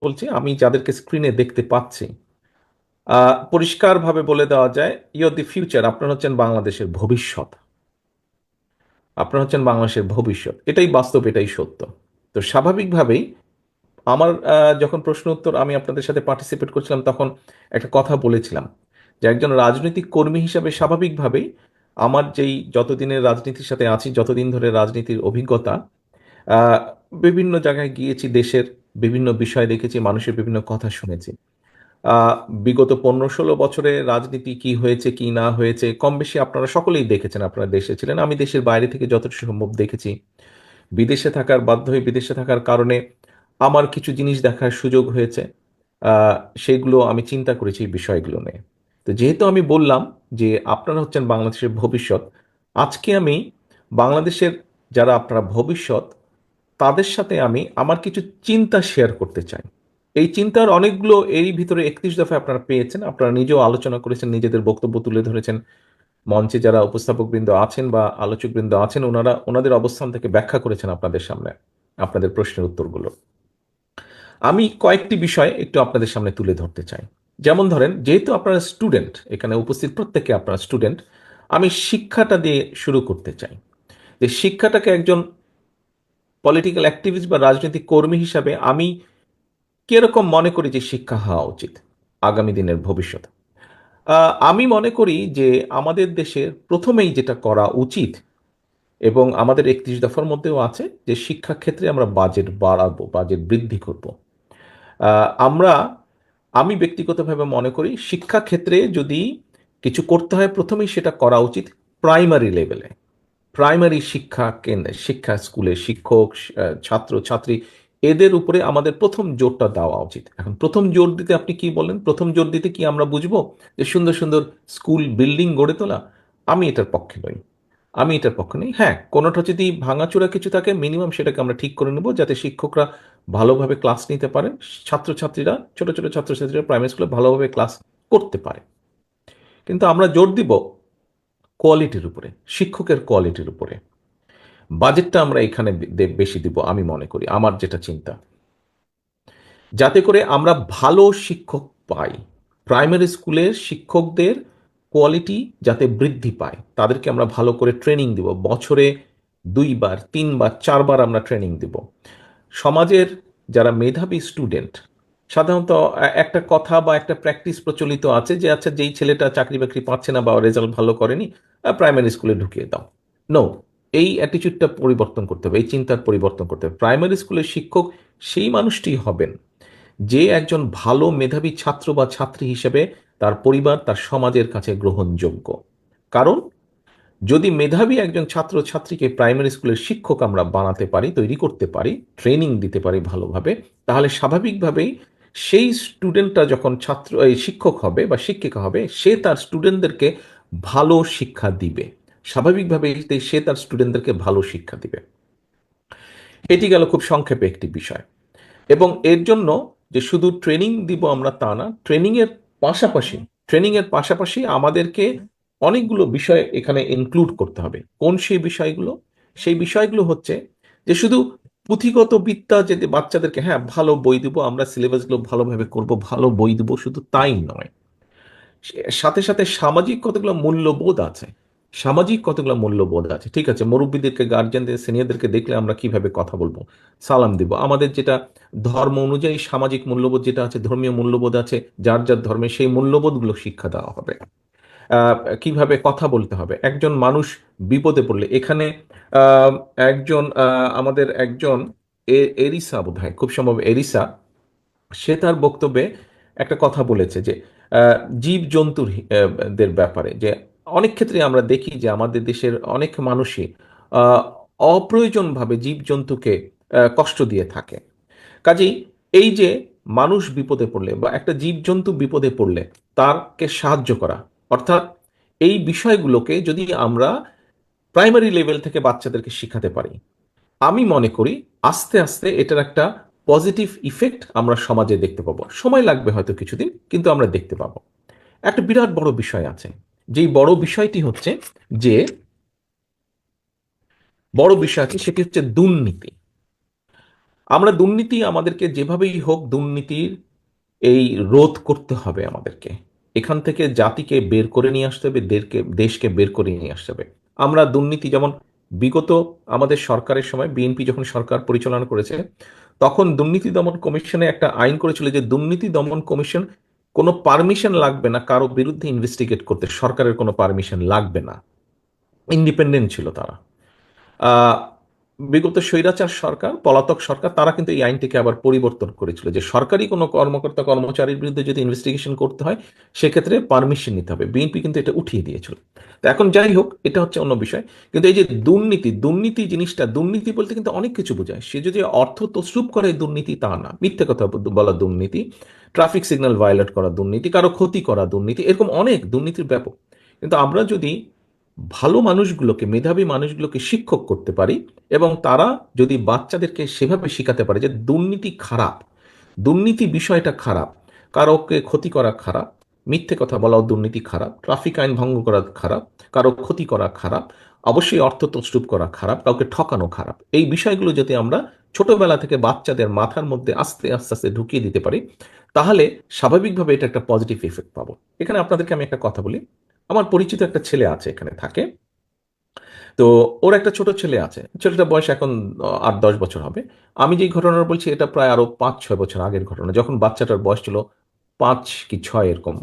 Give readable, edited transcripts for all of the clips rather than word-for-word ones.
বলছি, আমি যাদেরকে স্ক্রিনে দেখতে পাচ্ছি, পরিষ্কারভাবে বলে দেওয়া যায়, ইউর দি ফিউচার। আপনারা হচ্ছেন বাংলাদেশের ভবিষ্যৎ। আপনারা হচ্ছেন বাংলাদেশের ভবিষ্যৎ, এটাই বাস্তব, এটাই সত্য। তো স্বাভাবিকভাবেই আমার যখন প্রশ্ন উত্তর আমি আপনাদের সাথে পার্টিসিপেট করছিলাম, তখন একটা কথা বলেছিলাম যে একজন রাজনৈতিক কর্মী হিসাবে স্বাভাবিকভাবেই আমার যেই যতদিনের রাজনীতির সাথে আছি, যতদিন ধরে রাজনীতির অভিজ্ঞতা, আহ, বিভিন্ন জায়গায় গিয়েছি, দেশের বিভিন্ন বিষয় দেখেছি, মানুষের বিভিন্ন কথা শুনেছি। আহ, বিগত 15-16 বছরে রাজনীতি কি হয়েছে কি না হয়েছে কম বেশি আপনারা সকলেই দেখেছেন। আপনারা দেশে ছিলেন, আমি দেশের বাইরে থেকে যতটুকু সম্ভব দেখেছি। বিদেশে থাকার বাধ্য হয়ে, বিদেশে থাকার কারণে আমার কিছু জিনিস দেখার সুযোগ হয়েছে। আহ, সেগুলো আমি চিন্তা করেছি এই বিষয়গুলো নিয়ে। তো যেহেতু আমি বললাম যে আপনারা হচ্ছেন বাংলাদেশের ভবিষ্যৎ, আজকে আমি বাংলাদেশের যারা আপনারা ভবিষ্যৎ, তাদের সাথে আমি আমার কিছু চিন্তা শেয়ার করতে চাই। এই চিন্তার অনেকগুলো এরই ভিতরে 31 দফায় আপনারা পেয়েছেন, আপনারা নিজেও আলোচনা করেছেন, নিজেদের বক্তব্য তুলে ধরেছেন। মঞ্চে যারা উপস্থাপকবৃন্দ আছেন বা আলোচকবৃন্দ আছেন, ওনারা ওনাদের অবস্থান থেকে ব্যাখ্যা করেছেন আপনাদের সামনে আপনাদের প্রশ্নের উত্তরগুলো। আমি কয়েকটি বিষয় একটু আপনাদের সামনে তুলে ধরতে চাই। যেমন ধরেন, যেহেতু আপনারা স্টুডেন্ট, এখানে উপস্থিত প্রত্যেকে আপনারা স্টুডেন্ট, আমি শিক্ষাটা দিয়ে শুরু করতে চাই। যে শিক্ষাটাকে একজন পলিটিক্যাল অ্যাক্টিভিস্ট বা রাজনৈতিক কর্মী হিসাবে আমি কিরকম মনে করি যে শিক্ষা হওয়া উচিত আগামী দিনের ভবিষ্যৎ। আমি মনে করি যে আমাদের দেশের প্রথমেই যেটা করা উচিত, এবং আমাদের 31 দফার মধ্যেও আছে, যে শিক্ষা ক্ষেত্রে আমরা বাজেট বাড়াবো, বাজেট বৃদ্ধি করব। আমরা, আমি ব্যক্তিগতভাবে মনে করি শিক্ষা ক্ষেত্রে যদি কিছু করতে হয়, প্রথমেই সেটা করা উচিত প্রাইমারি লেভেলে। প্রাইমারি শিক্ষা কেন্দ্রে, শিক্ষা স্কুলে শিক্ষক, ছাত্র ছাত্রী, এদের উপরে আমাদের প্রথম জোরটা দেওয়া উচিত। এখন প্রথম জোর দিতে আপনি কি বলেন, প্রথম জোর দিতে কি আমরা বুঝবো যে সুন্দর সুন্দর স্কুল বিল্ডিং গড়ে তোলা? আমি এটার পক্ষে নই। আমি এটার পক্ষে নেই। হ্যাঁ, কোনোটা যদি ভাঙাচোরা কিছু থাকে, মিনিমাম সেটাকে আমরা ঠিক করে নেব, যাতে শিক্ষকরা ভালোভাবে ক্লাস নিতে পারেন, ছাত্রছাত্রীরা, ছোট ছোট ছাত্রছাত্রীরা প্রাইমারি স্কুলে ভালোভাবে ক্লাস করতে পারে। কিন্তু আমরা জোর দিব কোয়ালিটির উপরে, শিক্ষকের কোয়ালিটির উপরে। বাজেটটা আমরা এখানে বেশি দিব আমি মনে করি, আমার যেটা চিন্তা, যাতে করে আমরা ভালো শিক্ষক পাই। প্রাইমারি স্কুলের শিক্ষকদের কোয়ালিটি যাতে বৃদ্ধি পায়, তাদেরকে আমরা ভালো করে ট্রেনিং দিব, বছরে 2বার 3বার 4বার আমরা ট্রেনিং দিব। সমাজের যারা মেধাবী স্টুডেন্ট, সাধারণত একটা কথা বা একটা প্র্যাকটিস প্রচলিত আছে যে আচ্ছা, যেই ছেলেটা চাকরি বাকরি পাচ্ছে না বা রেজাল্ট ভালো করেনি, প্রাইমারি স্কুলে ঢুকিয়ে দাও। নো, এই অ্যাটিচিউডটা পরিবর্তন করতে হবে, এই চিন্তার পরিবর্তন করতে হবে। প্রাইমারি স্কুলের শিক্ষক সেই মানুষটি হবেন যে একজন ভালো মেধাবী ছাত্র বা ছাত্রী হিসেবে তার পরিবার, তার সমাজের কাছে গ্রহণযোগ্য। কারণ যদি মেধাবী একজন ছাত্র ছাত্রীকে প্রাইমারি স্কুলের শিক্ষক আমরা বানাতে পারি, তৈরি করতে পারি, ট্রেনিং দিতে পারি ভালোভাবে, তাহলে স্বাভাবিকভাবেই সেই স্টুডেন্টটা যখন ছাত্র এই শিক্ষক হবে বা শিক্ষিকা হবে, সে তার স্টুডেন্টদেরকে ভালো শিক্ষা দিবে। স্বাভাবিকভাবে সে তার স্টুডেন্টদেরকে ভালো শিক্ষা দিবে। এটি গেল খুব সংক্ষেপে একটি বিষয়। এবং এর জন্য যে শুধু ট্রেনিং দিব আমরা তা না, পাশাপাশি ট্রেনিং এর পাশাপাশি আমাদেরকে অনেকগুলো বিষয় এখানে ইনক্লুড করতে হবে। কোন সেই বিষয়গুলো? সেই বিষয়গুলো হচ্ছে যে শুধু পুঁথিগত বিদ্যা যে বাচ্চাদেরকে, হ্যাঁ ভালো বই দিব আমরা, সিলেবাসগুলো ভালোভাবে করব, ভালো বই দিব, শুধু তাই নয়, সাথে সাথে সামাজিক কতগুলো মূল্যবোধ আছে। সামাজিক কতগুলো মূল্যবোধ আছে, ঠিক আছে, মুরব্বীদেরকে, গার্জেনদের, সিনিয়রদেরকে দেখলে আমরা কিভাবে কথা বলবো, সালাম দিব, আমাদের যেটা ধর্ম অনুযায়ী সামাজিক মূল্যবোধ যেটা আছে, ধর্মীয় মূল্যবোধ আছে, যার যার ধর্মে সেই মূল্যবোধগুলো শিক্ষা দেওয়া হবে। কিভাবে কথা বলতে হবে একজন মানুষ বিপদে পড়লে। এখানে আহ, একজন আমাদের একজন এরিসা, বোধহয় খুব সম্ভব এরিসা, সে তার বক্তব্যে একটা কথা বলেছে যে জীব জন্তুর দের ব্যাপারে, যে অনেক ক্ষেত্রে আমরা দেখি যে আমাদের দেশের অনেক মানুষই আহ, অপ্রয়োজনভাবে জীব জন্তুকে কষ্ট দিয়ে থাকে। কাজেই এই যে মানুষ বিপদে পড়লে বা একটা জীবজন্তু বিপদে পড়লে তারকে সাহায্য করা, অর্থাৎ এই বিষয়গুলোকে যদি আমরা প্রাইমারি লেভেল থেকে বাচ্চাদেরকে শিখাতে পারি, আমি মনে করি আস্তে আস্তে এটার একটা পজিটিভ ইফেক্ট আমরা সমাজে দেখতে পাবো। সময় লাগবে হয়তো কিছুদিন, কিন্তু আমরা দেখতে পাবো। একটা বিরাট বড় বিষয় আছে, যেই বড় বিষয়টি হচ্ছে যে বড় বিষয় আছে, সেটি হচ্ছে দুর্নীতি। আমরা দুর্নীতি আমাদেরকে যেভাবেই হোক দুর্নীতির এই রোধ করতে হবে আমাদেরকে। এখান থেকে জাতিকে বের করে নিয়ে আসতে হবে, দেশকে বের করে নিয়ে আসতে হবে। আমরা দুর্নীতি যেমন বিগত আমাদের সরকারের সময় বিএনপি যখন সরকার পরিচালনা করেছে, তখন দুর্নীতি দমন কমিশনে একটা আইন করেছিল যে দুর্নীতি দমন কমিশন কোনো পারমিশন লাগবে না কারো বিরুদ্ধে ইনভেস্টিগেট করতে, সরকারের কোনো পারমিশন লাগবে না, ইন্ডিপেন্ডেন্ট ছিল তারা। আহ, বিগত স্বৈরাচার সরকার, পলাতক সরকার, তারা কিন্তু এই আইনটিকে আবার পরিবর্তন করেছিল যে সরকারি কোনো কর্মকর্তা কর্মচারীর বিরুদ্ধে যদি ইনভেস্টিগেশন করতে হয় সেক্ষেত্রে পারমিশন নিতে হবে। বিএনপি কিন্তু এটা উঠিয়ে দিয়েছিল। তো এখন যাই হোক, এটা হচ্ছে অন্য বিষয়। কিন্তু এই যে দুর্নীতি, দুর্নীতি জিনিসটা, দুর্নীতি বলতে কিন্তু অনেক কিছু বোঝায়। সে যদি অর্থ তছরূপ করে দুর্নীতি তা না, মিথ্যে কথা বলা দুর্নীতি, ট্রাফিক সিগন্যাল ভায়োলেট করা দুর্নীতি, কারো ক্ষতি করা দুর্নীতি, এরকম অনেক দুর্নীতির ব্যাপক। কিন্তু আমরা যদি ভালো মানুষগুলোকে, মেধাবী মানুষগুলোকে শিক্ষক করতে পারি এবং তারা যদি বাচ্চাদেরকে সেভাবে শেখাতে পারে যে দুর্নীতি খারাপ, দুর্নীতি বিষয়টা খারাপ, কারোকে ক্ষতি করা খারাপ, মিথ্যে কথা বলাও দুর্নীতি খারাপ, ট্রাফিক আইন ভঙ্গ করা খারাপ, কারো ক্ষতি করা খারাপ, অবশ্যই অর্থ তছরূপ করা খারাপ, কাউকে ঠকানো খারাপ, এই বিষয়গুলো যদি আমরা ছোটবেলা থেকে বাচ্চাদের মাথার মধ্যে আস্তে আস্তে আস্তে ঢুকিয়ে দিতে পারি, তাহলে স্বাভাবিকভাবে এটা একটা পজিটিভ ইফেক্ট পাবো। এখানে আপনাদেরকে আমি একটা কথা বলি। আমার পরিচিত একটা ছেলে আছে, এখানে থাকে। তো ওর একটা ছোট ছেলে আছে, ছেলেটার বয়স এখন 8-10 বছর হবে। আমি যেই ঘটনাটা বলছি এটা প্রায় আরো 5-6 বছর আগের ঘটনা, যখন বাচ্চাটার বয়স ছিল 5 কি 6 এরকম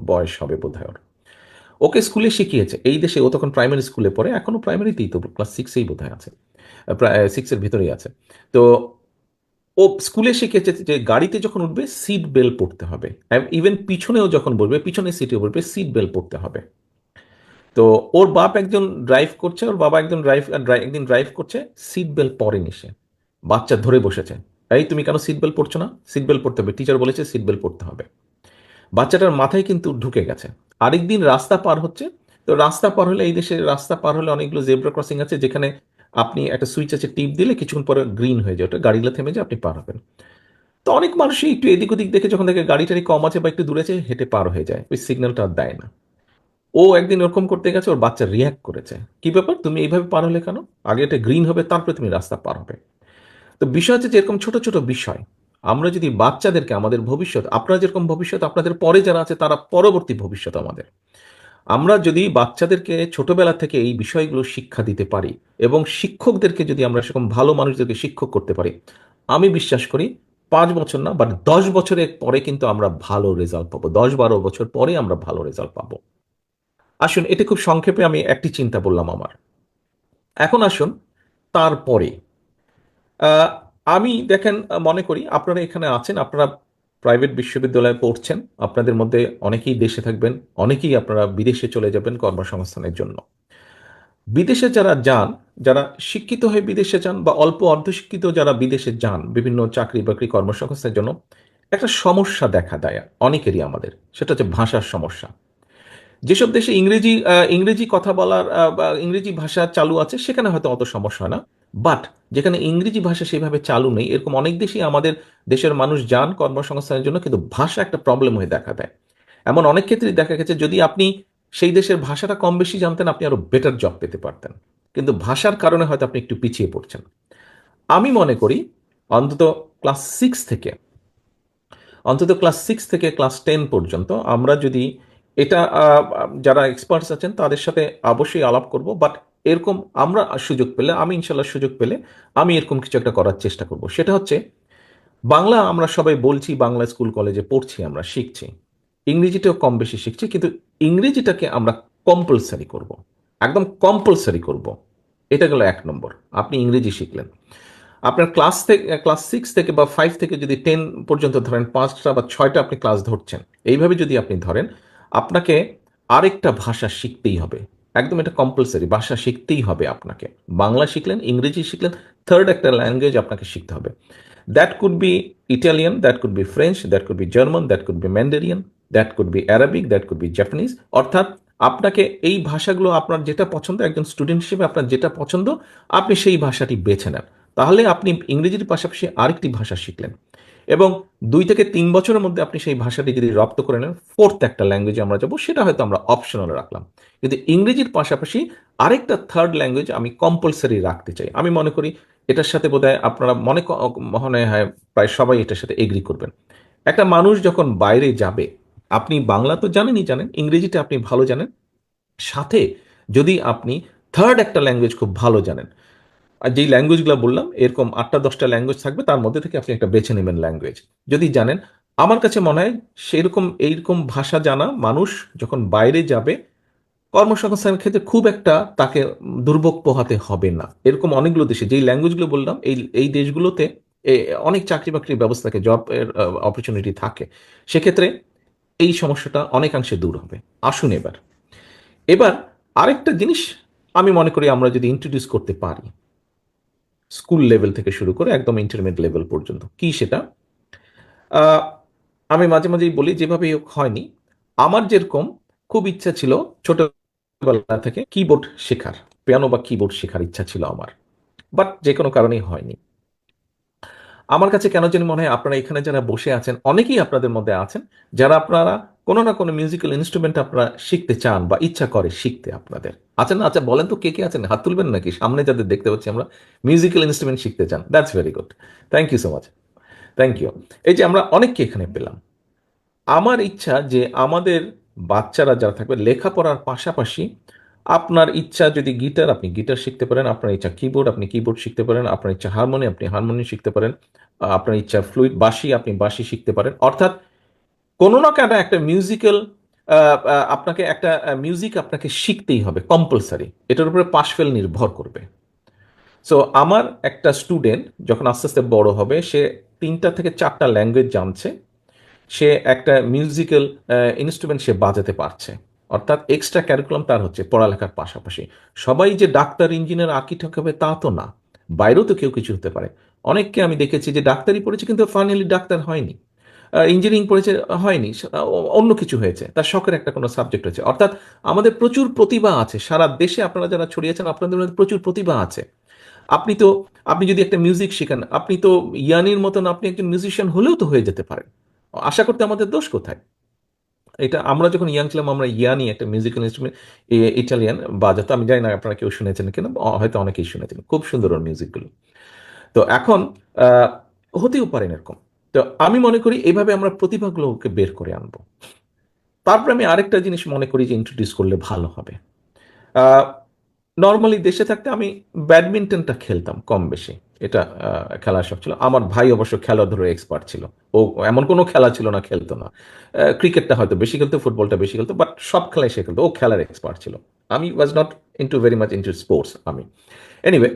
বয়স হবে বোধহয় ওর। ওকে স্কুলে শিখিয়েছে এই দেশে, ও তখন প্রাইমারি স্কুলে পড়ে, এখনো প্রাইমারিতেই, তো ক্লাস 6-এই বোধহয় আছে, প্রায় 6-এর ভিতরেই আছে। তো ও স্কুলে শিখেছে যে গাড়িতে যখন উঠবে সিট বেল্ট পরতে হবে, ইভেন পিছনেও যখন বলবে, পিছনের সিটে বলবে সিট বেল্ট পরতে হবে। তো ওর বাপ একজন ড্রাইভ করছে, ওর বাবা একজন একদিন ড্রাইভ করছে, সিট বেল্ট পরেনি সে, বাচ্চা ধরে বসেছে, এই তুমি কেন সিট বেল্ট পরছো না, সিট বেল্ট পরতে হবে, টিচার বলেছে সিট বেল্ট পরতে হবে। বাচ্চাটার মাথায় কিন্তু ঢুকে গেছে। আরেকদিন রাস্তা পার হচ্ছে, তো রাস্তা পার হলে, এই দেশে রাস্তা পার হলে অনেকগুলো জেব্রা ক্রসিং আছে যেখানে আপনি একটা সুইচ আছে, টিপ দিলে কিছুক্ষণ পরে গ্রিন হয়ে যায়, ওটা গাড়িগুলো থেমে যায়, আপনি পার হবেন। তো অনেক মানুষই একটু এদিক ওদিক দেখে, যখন দেখে গাড়ি টাড়ি কম আছে বা একটু দূরে আছে, হেঁটে পার হয়ে যায়, ওই সিগন্যালটা আর দেয় না। ও একদিন ওরকম করতে গেছে, ওর বাচ্চা রিয়াক্ট করেছে, কি ব্যাপার তুমি এইভাবে পার হলে কেন, আগে এটা গ্রিন হবে তারপরে তুমি রাস্তা পার হবে। তো বিষয় হচ্ছে যে এরকম ছোট ছোট বিষয় আমরা যদি বাচ্চাদেরকে, আমাদের ভবিষ্যৎ, আপনারা যেরকম ভবিষ্যৎ, আপনাদের পরে যারা আছে তারা পরবর্তী ভবিষ্যৎ আমাদের, আমরা যদি বাচ্চাদেরকে ছোটবেলা থেকে এই বিষয়গুলো শিক্ষা দিতে পারি এবং শিক্ষকদেরকে যদি আমরা সেরকম ভালো মানুষদেরকে শিক্ষক করতে পারি, আমি বিশ্বাস করি 5 বছর না, বাট 10 বছরের পরে কিন্তু আমরা ভালো রেজাল্ট পাবো, 10-12 বছর পরে আমরা ভালো রেজাল্ট পাবো। আসুন, এটা খুব সংক্ষেপে আমি একটি চিন্তা বললাম আমার। এখন আসুন তারপরে, আহ, আমি দেখেন, মনে করি আপনারা এখানে আছেন, আপনারা প্রাইভেট বিশ্ববিদ্যালয়ে পড়ছেন, আপনাদের মধ্যে অনেকেই দেশে থাকবেন, অনেকেই আপনারা বিদেশে চলে যাবেন কর্মসংস্থানের জন্য। বিদেশে যারা যান, যারা শিক্ষিত হয়ে বিদেশে যান বা অল্প অর্ধশিক্ষিত যারা বিদেশে যান বিভিন্ন চাকরি বাকরি কর্মসংস্থানের জন্য, একটা সমস্যা দেখা দেয় অনেকেরই আমাদের, সেটা হচ্ছে ভাষার সমস্যা। যেসব দেশে ইংরেজি কথা বলার বা ইংরেজি ভাষা চালু আছে সেখানে হয়তো অত সমস্যা হয় না, বাট যেখানে ইংরেজি ভাষা সেভাবে চালু নেই, এরকম অনেক দেশেই আমাদের দেশের মানুষ যান কর্মসংস্থানের জন্য, কিন্তু ভাষা একটা প্রবলেম হয়ে দেখা দেয়। এমন অনেক ক্ষেত্রেই দেখা গেছে যদি আপনি সেই দেশের ভাষাটা কম বেশি জানতেন, আপনি আরো বেটার জব পেতে পারতেন, কিন্তু ভাষার কারণে হয়তো আপনি একটু পিছিয়ে পড়ছেন। আমি মনে করি অন্তত ক্লাস সিক্স থেকে ক্লাস 10 পর্যন্ত আমরা যদি এটা, যারা এক্সপার্টস আছেন তাদের সাথে অবশ্যই আলাপ করব, বাট এরকম আমরা সুযোগ পেলে, আমি ইনশাল্লাহ সুযোগ পেলে আমি এরকম কিছু একটা করার চেষ্টা করব। সেটা হচ্ছে বাংলা আমরা সবাই বলছি, বাংলা স্কুল কলেজে পড়ছি, আমরা শিখছি, ইংরেজিটাও কম বেশি শিখছি, কিন্তু ইংরেজিটাকে আমরা কম্পালসারি করব, একদম কম্পালসারি করব। এটা গেল 1 নম্বর। আপনি ইংরেজি শিখলেন, আপনার ক্লাস 6 থেকে বা 5 থেকে যদি 10 পর্যন্ত ধরেন, 5টা বা 6টা আপনি ক্লাস ধরছেন, এইভাবে যদি আপনি ধরেন, আপনাকে আরেকটা ভাষা শিখতেই হবে, একদম এটা কম্পালসারি, ভাষা শিখতেই হবে আপনাকে। বাংলা শিখলেন, ইংরেজি শিখলেন, থার্ড একটা ল্যাঙ্গুয়েজ আপনাকে শিখতে হবে। That could be Italian, that could be French, that could be German, that could be Mandarin, that could be Arabic, that could be Japanese. অর্থাৎ আপনাকে এই ভাষাগুলো, আপনার যেটা পছন্দ, একজন স্টুডেন্ট হিসেবে আপনার যেটা পছন্দ, আপনি সেই ভাষাটি বেছে নেন। তাহলে আপনি ইংরেজির পাশাপাশি আরেকটি ভাষা শিখলেন, এবং 2 থেকে 3 বছরের মধ্যে আপনি সেই ভাষাটি যদি রপ্ত করে নেন, ফোর্থ একটা ল্যাঙ্গুয়েজে আমরা যাবো, সেটা হয়তো আমরা অপশনাল রাখলাম, কিন্তু ইংরেজির পাশাপাশি আরেকটা থার্ড ল্যাঙ্গুয়েজ আমি কম্পালসারি রাখতে চাই। আমি মনে করি এটার সাথে বোধহয় আপনারা মনে হয় প্রায় সবাই এটার সাথে এগ্রি করবেন। একটা মানুষ যখন বাইরে যাবে, আপনি বাংলা তো জানেনই, জানেন ইংরেজিটা আপনি ভালো জানেন, সাথে যদি আপনি থার্ড একটা ল্যাঙ্গুয়েজ খুব ভালো জানেন, আর যেই ল্যাঙ্গুয়েজগুলো বললাম এরকম 8টা 10টা ল্যাঙ্গুয়েজ থাকবে, তার মধ্যে থেকে আপনি একটা বেছে নেবেন ল্যাঙ্গুয়েজ যদি জানেন। আমার কাছে মনে হয় সেরকম এইরকম ভাষা জানা মানুষ যখন বাইরে যাবে, কর্মসংস্থানের ক্ষেত্রে খুব একটা তাকে দুর্ভোগ পোহাতে হবে না। এরকম অনেকগুলো দেশে যেই ল্যাঙ্গুয়েজগুলো বললাম, এই এই দেশগুলোতে অনেক চাকরি বাকরির ব্যবস্থা থাকে, জব এর অপরচুনিটি থাকে। সেক্ষেত্রে এই সমস্যাটা অনেকাংশে দূর হবে। আসুন এবার, এবার আরেকটা জিনিস আমি মনে করি আমরা যদি ইন্ট্রোডিউস করতে পারি, স্কুল লেভেল থেকে শুরু করে একদম ইন্টারমিডিয়েট লেভেল পর্যন্ত, কি সেটা? আহ, আমি মাঝে মাঝেই বলি, যেভাবে হোক হয়নি, আমার যেরকম খুব ইচ্ছা ছিল ছোটবেলা থেকে কিবোর্ড শেখার, পিয়ানো বা কিবোর্ড শেখার ইচ্ছা ছিল আমার, বাট যে কোনো কারণেই হয়নি। আমার কাছে কেন জানি মনে হয় আপনারা এখানে যারা বসে আছেন অনেকেই আপনাদের মধ্যে আছেন যারা আপনারা কোনো না কোনো মিউজিক্যাল ইনস্ট্রুমেন্ট আপনারা শিখতে চান বা ইচ্ছা করে শিখতে আপনাদের। আছেন না? আচ্ছা বলেন তো কে কে আছেন, হাত তুলবেন নাকি, সামনে যাদের দেখতে পাচ্ছি আমরা মিউজিক্যাল ইনস্ট্রুমেন্ট শিখতে চান। That's very good, thank you so much, thank you. এই যে আমরা অনেককে এখানে পেলাম। আমার ইচ্ছা যে আমাদের বাচ্চারা যারা থাকবে লেখাপড়ার পাশাপাশি, আপনার ইচ্ছা যদি গিটার, আপনি গিটার শিখতে পারেন, আপনার ইচ্ছা কিবোর্ড, আপনি কিবোর্ড শিখতে পারেন, আপনার ইচ্ছা হারমোনিয়াম, আপনি হারমোনিয়াম শিখতে পারেন, আপনার ইচ্ছা ফ্লুইড বাঁশি, আপনি বাঁশি শিখতে পারেন। অর্থাৎ কোনো না কোনো একটা মিউজিক্যাল, আপনাকে একটা মিউজিক আপনাকে শিখতেই হবে কম্পালসারি, এটার উপরে পাশ ফেল নির্ভর করবে। সো আমার একটা স্টুডেন্ট যখন আস্তে আস্তে বড় হবে, সে 3টা থেকে 4টা ল্যাঙ্গুয়েজ জানছে, সে একটা মিউজিক্যাল ইনস্ট্রুমেন্ট সে বাজাতে পারছে, অর্থাৎ এক্সট্রা ক্যারিকুলাম তার হচ্ছে পড়ালেখার পাশাপাশি। সবাই যে ডাক্তার, ইঞ্জিনিয়ার, আর্কিটেক্ট হবে তা তো না, বাইরেও তো কেউ কিছু হতে পারে। অনেককে আমি দেখেছি যে ডাক্তারি পড়েছে কিন্তু ফাইনালি ডাক্তার হয়নি, ইঞ্জিনিয়ারিং পড়েছে হয়নি, অন্য কিছু হয়েছে, তার শখের একটা কোনো সাবজেক্ট হয়েছে। অর্থাৎ আমাদের প্রচুর প্রতিভা আছে সারা দেশে, আপনারা যারা ছড়িয়েছেন আপনাদের মধ্যে প্রচুর প্রতিভা আছে। আপনি তো, আপনি যদি একটা মিউজিক শিখেন, আপনি তো ইয়ানির মতন আপনি একজন মিউজিশিয়ান হলেও তো হয়ে যেতে পারেন। আশা করতে আমাদের দোষ কোথায়? এটা আমরা যখন ইয়াং ছিলাম, আমরা ইয়ানি একটা মিউজিক্যাল ইনস্ট্রুমেন্ট, ইটালিয়ান বাজাতো, আমি জানি না আপনারা কেউ শুনেছেন কিনা, হয়তো অনেকেই শুনেছেন, খুব সুন্দর ওর মিউজিকগুলো। তো এখন আহ, হতেও পারেন এরকম। তো আমি মনে করি এইভাবে আমরা প্রতিভাগুলোকে বের করে আনবো। তারপরে আমি আরেকটা জিনিস মনে করি যে ইন্ট্রোডিউস করলে ভালো হবে। নর্মালি দেশে থাকতে আমি ব্যাডমিন্টনটা খেলতাম কম বেশি, এটা খেলার শখ ছিল। আমার ভাই অবশ্য খেলাধুলার এক্সপার্ট ছিল, ও এমন কোনো খেলা ছিল না খেলতো না। ক্রিকেটটা হয়তো বেশি খেলতো, ফুটবলটা বেশি খেলতো, বাট সব খেলাই সে খেলতো, ও খেলার এক্সপার্ট ছিল। আমি was not into very much into sports আমি। এনিওয়ে,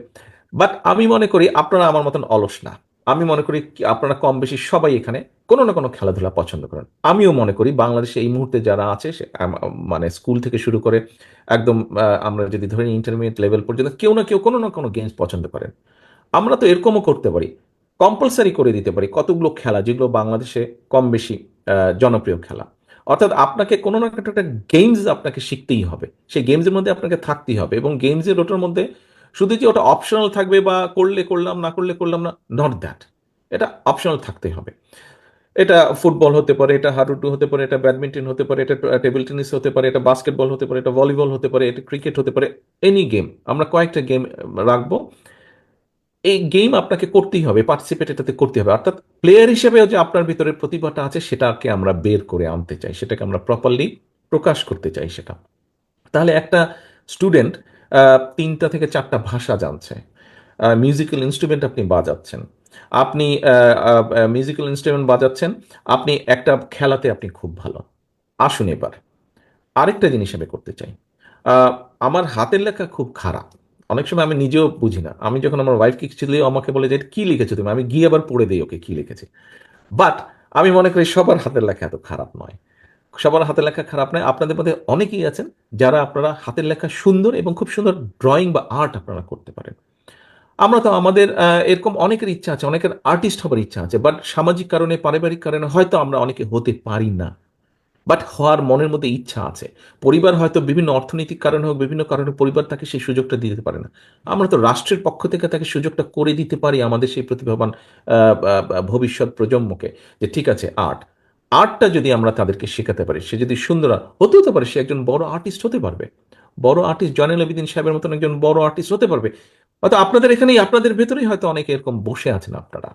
বাট আমি মনে করি আপনারা আমার মতন অলস না। আমি মনে করি আপনারা কম বেশি সবাই এখানে কোনো না কোনো খেলাধুলা পছন্দ করেন। আমিও মনে করি বাংলাদেশে এই মুহূর্তে যারা আছে মানে স্কুল থেকে শুরু করে একদম আমরা যদি ধরি ইন্টারমিডিয়েট লেভেল পর্যন্ত কেউ না কেউ কোনো না কোনো গেমস পছন্দ করেন। আমরা তো এরকমও করতে পারি, কম্পালসারি করে দিতে পারি কতগুলো খেলা যেগুলো বাংলাদেশে কম বেশি জনপ্রিয় খেলা। অর্থাৎ আপনাকে কোনো না একটা গেমস আপনাকে শিখতেই হবে, সেই গেমসের মধ্যে আপনাকে থাকতেই হবে, এবং গেমসের ওটার মধ্যে শুধু যে ওটা অপশনাল থাকবে বা করলে করলাম না করলে করলাম না, নট দ্যাট, এটা অপশনাল থাকতে হবে। এটা ফুটবল হতে পারে, এটা হাডুডু হতে পারে, এটা ব্যাডমিন্টন হতে পারে, এটা টেবিল টেনিস হতে পারে, এটা বাস্কেটবল হতে পারে, এটা ভলিবল হতে পারে, এটা ক্রিকেট হতে পারে, এনি গেম। আমরা কয়েকটা গেম রাখবো, এই গেম আপনাকে করতেই হবে, পার্টিসিপেট এটাতে করতে হবে। অর্থাৎ প্লেয়ার হিসেবেও যে আপনার ভিতরে প্রতিভাটা আছে সেটাকে আমরা বের করে আনতে চাই, সেটাকে আমরা প্রপারলি প্রকাশ করতে চাই সেটা। তাহলে একটা স্টুডেন্ট 3টা থেকে 4টা ভাষা জানছে, মিউজিক্যাল ইনস্ট্রুমেন্ট আপনি বাজাচ্ছেন, আপনি মিউজিক্যাল ইনস্ট্রুমেন্ট বাজাচ্ছেন, আপনি একটা খেলাতে আপনি খুব ভালো। আসুন এবার আরেকটা জিনিস আমি করতে চাই। আহ, আমার হাতের লেখা খুব খারাপ, অনেক সময় আমি নিজেও বুঝি না। আমি যখন আমার ওয়াইফকে কিছু দিই আমাকে বলে যে "এটা কি লিখেছো তুমি", আমি গিয়ে আবার পড়ে দিই ওকে কি লিখেছে। বাট আমি মনে করি সবার হাতের লেখা এত খারাপ নয়, সবার হাতের লেখা খারাপ নয়। আপনাদের মধ্যে অনেকেই আছেন যারা আপনারা হাতের লেখা সুন্দর এবং খুব সুন্দর ড্রয়িং বা আর্ট আপনারা করতে পারেন। আমরা তো আমাদের এরকম অনেকের ইচ্ছা আছে, অনেকের আর্টিস্ট হবার ইচ্ছা আছে, বাট সামাজিক কারণে, পারিবারিক কারণে হয়তো আমরা অনেকে হতে পারি না, বাট হওয়ার মনের মধ্যে ইচ্ছা আছে। পরিবার হয়তো বিভিন্ন অর্থনৈতিক কারণে হোক, বিভিন্ন কারণে পরিবার তাকে সেই সুযোগটা দিতে পারে না। আমরা তো রাষ্ট্রের পক্ষ থেকে তাকে সুযোগটা করে দিতে পারি আমাদের সেই প্রতিভাবান ভবিষ্যৎ প্রজন্মকে, যে ঠিক আছে আর্টটা যদি আমরা তাদেরকে শেখাতে পারি, সে যদি সুন্দর হতেও তো পারে, সে একজন বড় আর্টিস্ট হতে পারবে, বড় আর্টিস্ট জয়নুল আবেদিন সাহেবের মতন একজন বড় আর্টিস্ট হতে পারবে। হয়তো আপনাদের এখানেই, আপনাদের ভেতরেই হয়তো অনেকে এরকম বসে আছেন আপনারা,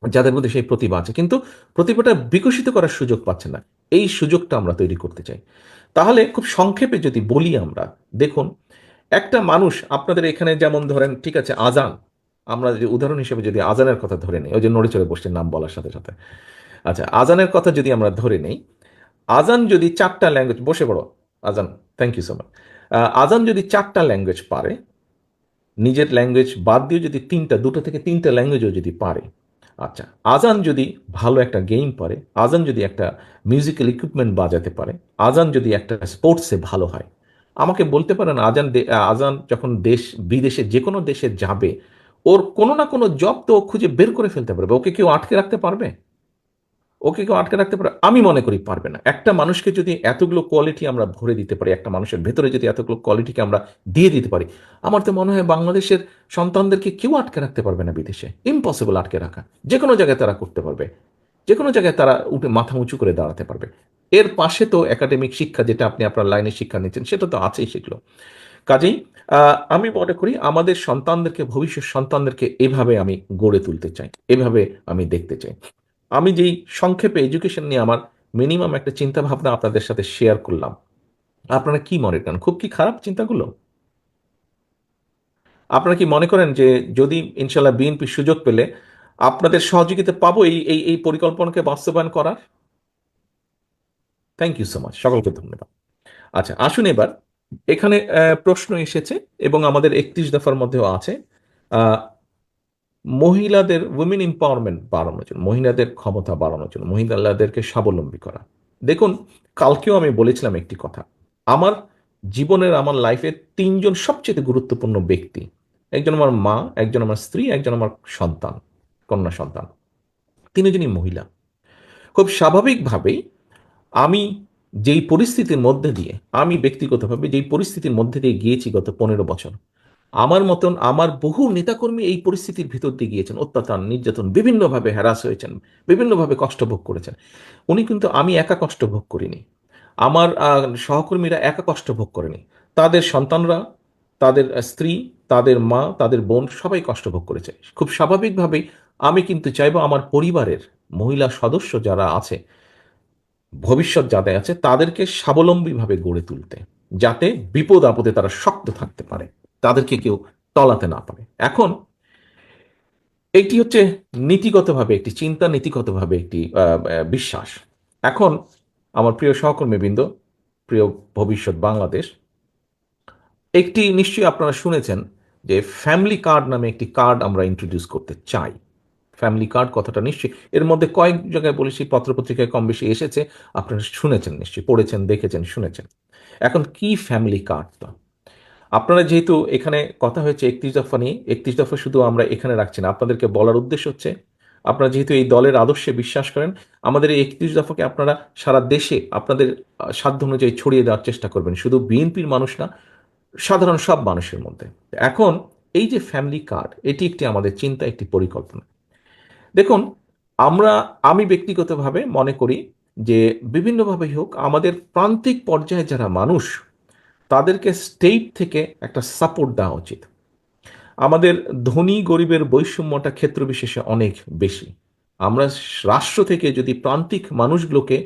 যাদের মধ্যে সেই প্রতিভা আছে, কিন্তু প্রতিভাটা বিকশিত করার সুযোগ পাচ্ছে না। এই সুযোগটা আমরা তৈরি করতে চাই। তাহলে খুব সংক্ষেপে যদি বলি আমরা, দেখুন, একটা মানুষ আপনাদের এখানে যেমন ধরেন, ঠিক আছে, আজান, আমরা যে উদাহরণ হিসেবে যদি আজানের কথা ধরে নিই, ওই যে নড়ে চড়ে বসছেন নাম বলার সাথে সাথে, আচ্ছা, আজানের কথা যদি আমরা ধরে নেই, আজান যদি 4টা ল্যাঙ্গুয়েজ, বসে পড়ো, আজান, থ্যাংক ইউ সো মাচ, আজান যদি 4টা ল্যাঙ্গুয়েজ পারে, নিজের ল্যাঙ্গুয়েজ বাদ দিয়ে যদি দুটো থেকে তিনটা ল্যাঙ্গুয়েজও যদি পারে, আচ্ছা, আজান যদি ভালো একটা গেম পারে, আজান যদি একটা মিউজিক্যাল ইকুইপমেন্ট বাজাতে পারে, আজান যদি একটা স্পোর্টসে ভালো হয়, আমাকে বলতে পারেন আজান যখন দেশ বিদেশে যে কোনো দেশে যাবে, ওর কোনো না কোনো জব তো ও খুঁজে বের করে ফেলতে পারবে। ওকে কেউ আটকে রাখতে পারবে? ওকে কেউ আটকে রাখতে পারে? আমি মনে করি পারবে না। একটা মানুষকে যদি এতগুলো কোয়ালিটি আমরা ভরে দিতে পারি, একটা মানুষের ভেতরে যদি এতগুলো কোয়ালিটিকে আমরা দিয়ে দিতে পারি, আমার তো মনে হয় বাংলাদেশের সন্তানদেরকে কেউ আটকে রাখতে পারবে না বিদেশে। ইম্পসিবল আটকে রাখা। যে কোনো জায়গায় তারা করতে পারবে, যে কোনো জায়গায় তারা উঠে মাথা উঁচু করে দাঁড়াতে পারবে। এর পাশে তো একাডেমিক শিক্ষা, যেটা আপনি আপনার লাইনে শিক্ষা নিচ্ছেন, সেটা তো আছেই সেগুলো। কাজেই আমি মনে করি আমাদের সন্তানদেরকে, ভবিষ্যৎ সন্তানদেরকে এভাবে আমি গড়ে তুলতে চাই, এভাবে আমি দেখতে চাই। আমি যেই সংক্ষেপে এডুকেশন নিয়ে আমার মিনিমাম একটা চিন্তা ভাবনা আপনাদের সাথে শেয়ার করলাম, আপনারা কি মনে করেন? খুব কি খারাপ চিন্তাগুলো? আপনারা কি মনে করেন যে যদি ইনশাল্লাহ বিএনপি সুযোগ পেলে আপনাদের সহযোগিতা পাবো এই এই এই পরিকল্পনাকে বাস্তবায়ন করার? থ্যাংক ইউ সো মাচ, সকলকে ধন্যবাদ। আচ্ছা, আসুন এবার এখানে প্রশ্ন এসেছে এবং আমাদের 31 দফার মধ্যেও আছে, আহ, মহিলাদের উইমেন এম্পাওয়ারমেন্ট বাড়ানোর জন্য, মহিলাদের ক্ষমতা বাড়ানোর জন্য, মহিলাদেরকে স্বাবলম্বী করা। দেখুন, কালকেও আমি বলেছিলাম একটি কথা, আমার জীবনের, আমার লাইফের তিনজন সবচেয়ে গুরুত্বপূর্ণ ব্যক্তি, একজন আমার মা, একজন আমার স্ত্রী, একজন আমার সন্তান, কন্যা সন্তান, তিনজনই মহিলা। খুব স্বাভাবিকভাবেই আমি যেই পরিস্থিতির মধ্যে দিয়ে, আমি ব্যক্তিগতভাবে যেই পরিস্থিতির মধ্যে দিয়ে গিয়েছি গত 15 বছর, আমার মতন আমার বহু নেতাকর্মী এই পরিস্থিতির ভিতর দিয়ে গিয়েছেন, অত্যাচার, নির্যাতন, বিভিন্নভাবে হ্যারাস হয়েছেন, বিভিন্নভাবে কষ্ট ভোগ করেছেন। উনি কিন্তু, আমি একা কষ্ট ভোগ করিনি, আমার সহকর্মীরা একা কষ্ট ভোগ করেনি, তাদের সন্তানরা, তাদের স্ত্রী, তাদের মা, তাদের বোন, সবাই কষ্ট ভোগ করেছে। খুব স্বাভাবিকভাবেই আমি কিন্তু চাইবো আমার পরিবারের মহিলা সদস্য যারা আছে, ভবিষ্যৎ যাদের আছে, তাদেরকে স্বাবলম্বীভাবে গড়ে তুলতে, যাতে বিপদ আপদে তারা শক্ত থাকতে পারে, তাদেরকে কেউ তলাতে না পারে। এখন এইটি হচ্ছে নীতিগতভাবে একটি চিন্তা, নীতিগতভাবে একটি বিশ্বাস। এখন আমার প্রিয় সহকর্মীবৃন্দ, প্রিয় ভবিষ্যৎ বাংলাদেশ, একটি নিশ্চয়ই আপনারা শুনেছেন যে ফ্যামিলি কার্ড নামে একটি কার্ড আমরা ইন্ট্রোডিউস করতে চাই। ফ্যামিলি কার্ড কথাটা নিশ্চয়ই এর মধ্যে কয়েক জায়গায় বলেছি, পত্রপত্রিকায় কম বেশি এসেছে, আপনারা শুনেছেন, নিশ্চয়ই পড়েছেন, দেখেছেন, শুনেছেন। এখন কি ফ্যামিলি কার্ডটা? আপনারা যেহেতু এখানে কথা হয়েছে 31 দফা নিয়ে, 31 দফা শুধু আমরা এখানে রাখছি না, আপনাদেরকে বলার উদ্দেশ্য হচ্ছে, আপনারা যেহেতু এই দলের আদর্শে বিশ্বাস করেন, আমাদের এই 31 দফাকে আপনারা সারা দেশে আপনাদের সাধ্য অনুযায়ী ছড়িয়ে দেওয়ার চেষ্টা করবেন, শুধু বিএনপির মানুষ না, সাধারণ সব মানুষের মধ্যে। এখন এই যে ফ্যামিলি কার্ড, এটি একটি আমাদের চিন্তা, একটি পরিকল্পনা। দেখুন, আমি ব্যক্তিগতভাবে মনে করি যে বিভিন্নভাবে হোক, আমাদের প্রান্তিক পর্যায়ে যারা মানুষ, তাদেরকে স্টেট থেকে একটা সাপোর্ট দেওয়া উচিত। আমাদের ধনী গরিবের বৈষম্যটা ক্ষেত্র বিশেষে অনেক বেশি। আমরা রাষ্ট্র থেকে যদি প্রান্তিক মানুষগুলোকে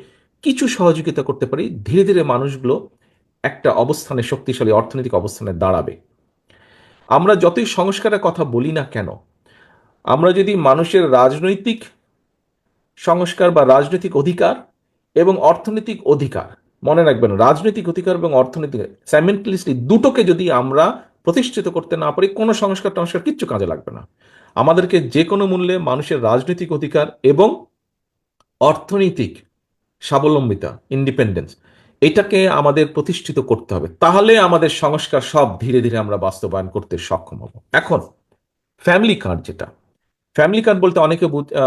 কিছু সহযোগিতা করতে পারি, ধীরে ধীরে মানুষগুলো একটা অবস্থানে, শক্তিশালী অর্থনৈতিক অবস্থানে দাঁড়াবে। আমরা যতই সংস্কারের কথা বলি না কেন, আমরা যদি মানুষের রাজনৈতিক সংস্কার বা রাজনৈতিক অধিকার এবং অর্থনৈতিক অধিকার, মনে রাখবেন, রাজনৈতিক অধিকার এবং অর্থনৈতিক সাইমেন্টালিস্টলি দুটোকে যদি আমরা প্রতিষ্ঠিত করতে না পারি, কোনো সংস্কার টংস্কার কিচ্ছু কাজে লাগবে না। আমাদেরকে যে কোনো মূল্যে মানুষের রাজনৈতিক অধিকার এবং অর্থনৈতিক স্বাবলম্বিতা, ইন্ডিপেন্ডেন্স, এটাকে আমাদের প্রতিষ্ঠিত করতে হবে। তাহলে আমাদের সংস্কার সব ধীরে ধীরে আমরা বাস্তবায়ন করতে সক্ষম হব। এখন ফ্যামিলি কার্ড, যেটা ফ্যামিলি কার্ড বলতে অনেকে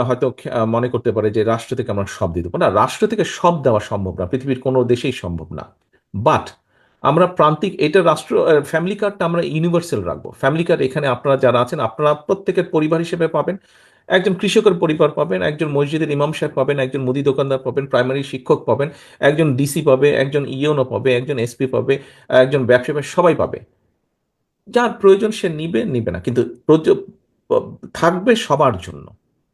হয়তো মনে করতে পারে যে রাষ্ট্র থেকে আমরা সব দিয়ে দেবো। না, রাষ্ট্র থেকে সব দেওয়া সম্ভব না, পৃথিবীর কোনো দেশেই সম্ভব না। বাট আমরা প্রান্তিক, এটা রাষ্ট্র, ফ্যামিলি কার্ডটা আমরা ইউনিভার্সাল রাখবো। ফ্যামিলি কার্ড এখানে আপনারা যারা আছেন, আপনারা প্রত্যেকের পরিবার হিসেবে পাবেন। একজন কৃষকের পরিবার পাবেন, একজন মসজিদের ইমাম সাহেব পাবেন, একজন মুদি দোকানদার পাবেন, প্রাইমারি শিক্ষক পাবেন, একজন ডিসি পাবে, একজন ইওনো পাবে, একজন এসপি পাবে, একজন ব্যবসায়ী পাবে, সবাই পাবে। যার প্রয়োজন সে নিবে নিবে না, কিন্তু থাকবে সবার জন্য।